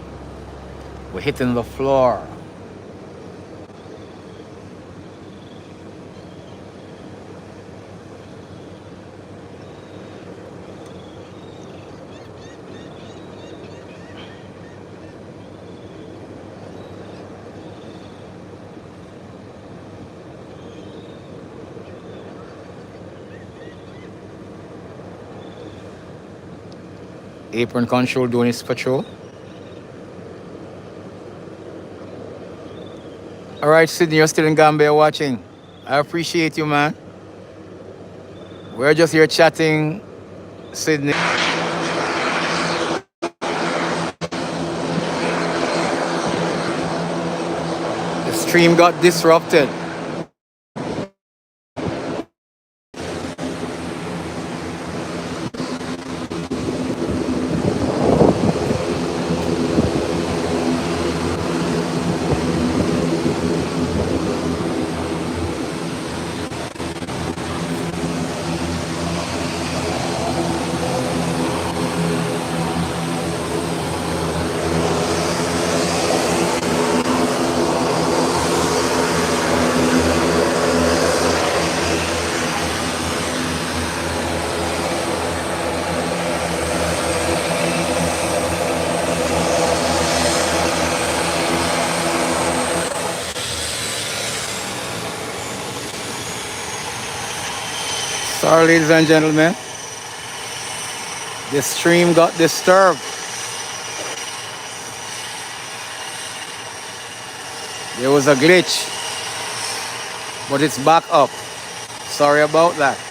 We're hitting the floor. Apron Control doing his patrol. All right, Sydney, you're still in Gambia watching. I appreciate you, man. We're just here chatting, Sydney. The stream got disrupted. Sorry, ladies and gentlemen. The stream got disturbed. There was a glitch, but it's back up. Sorry about that.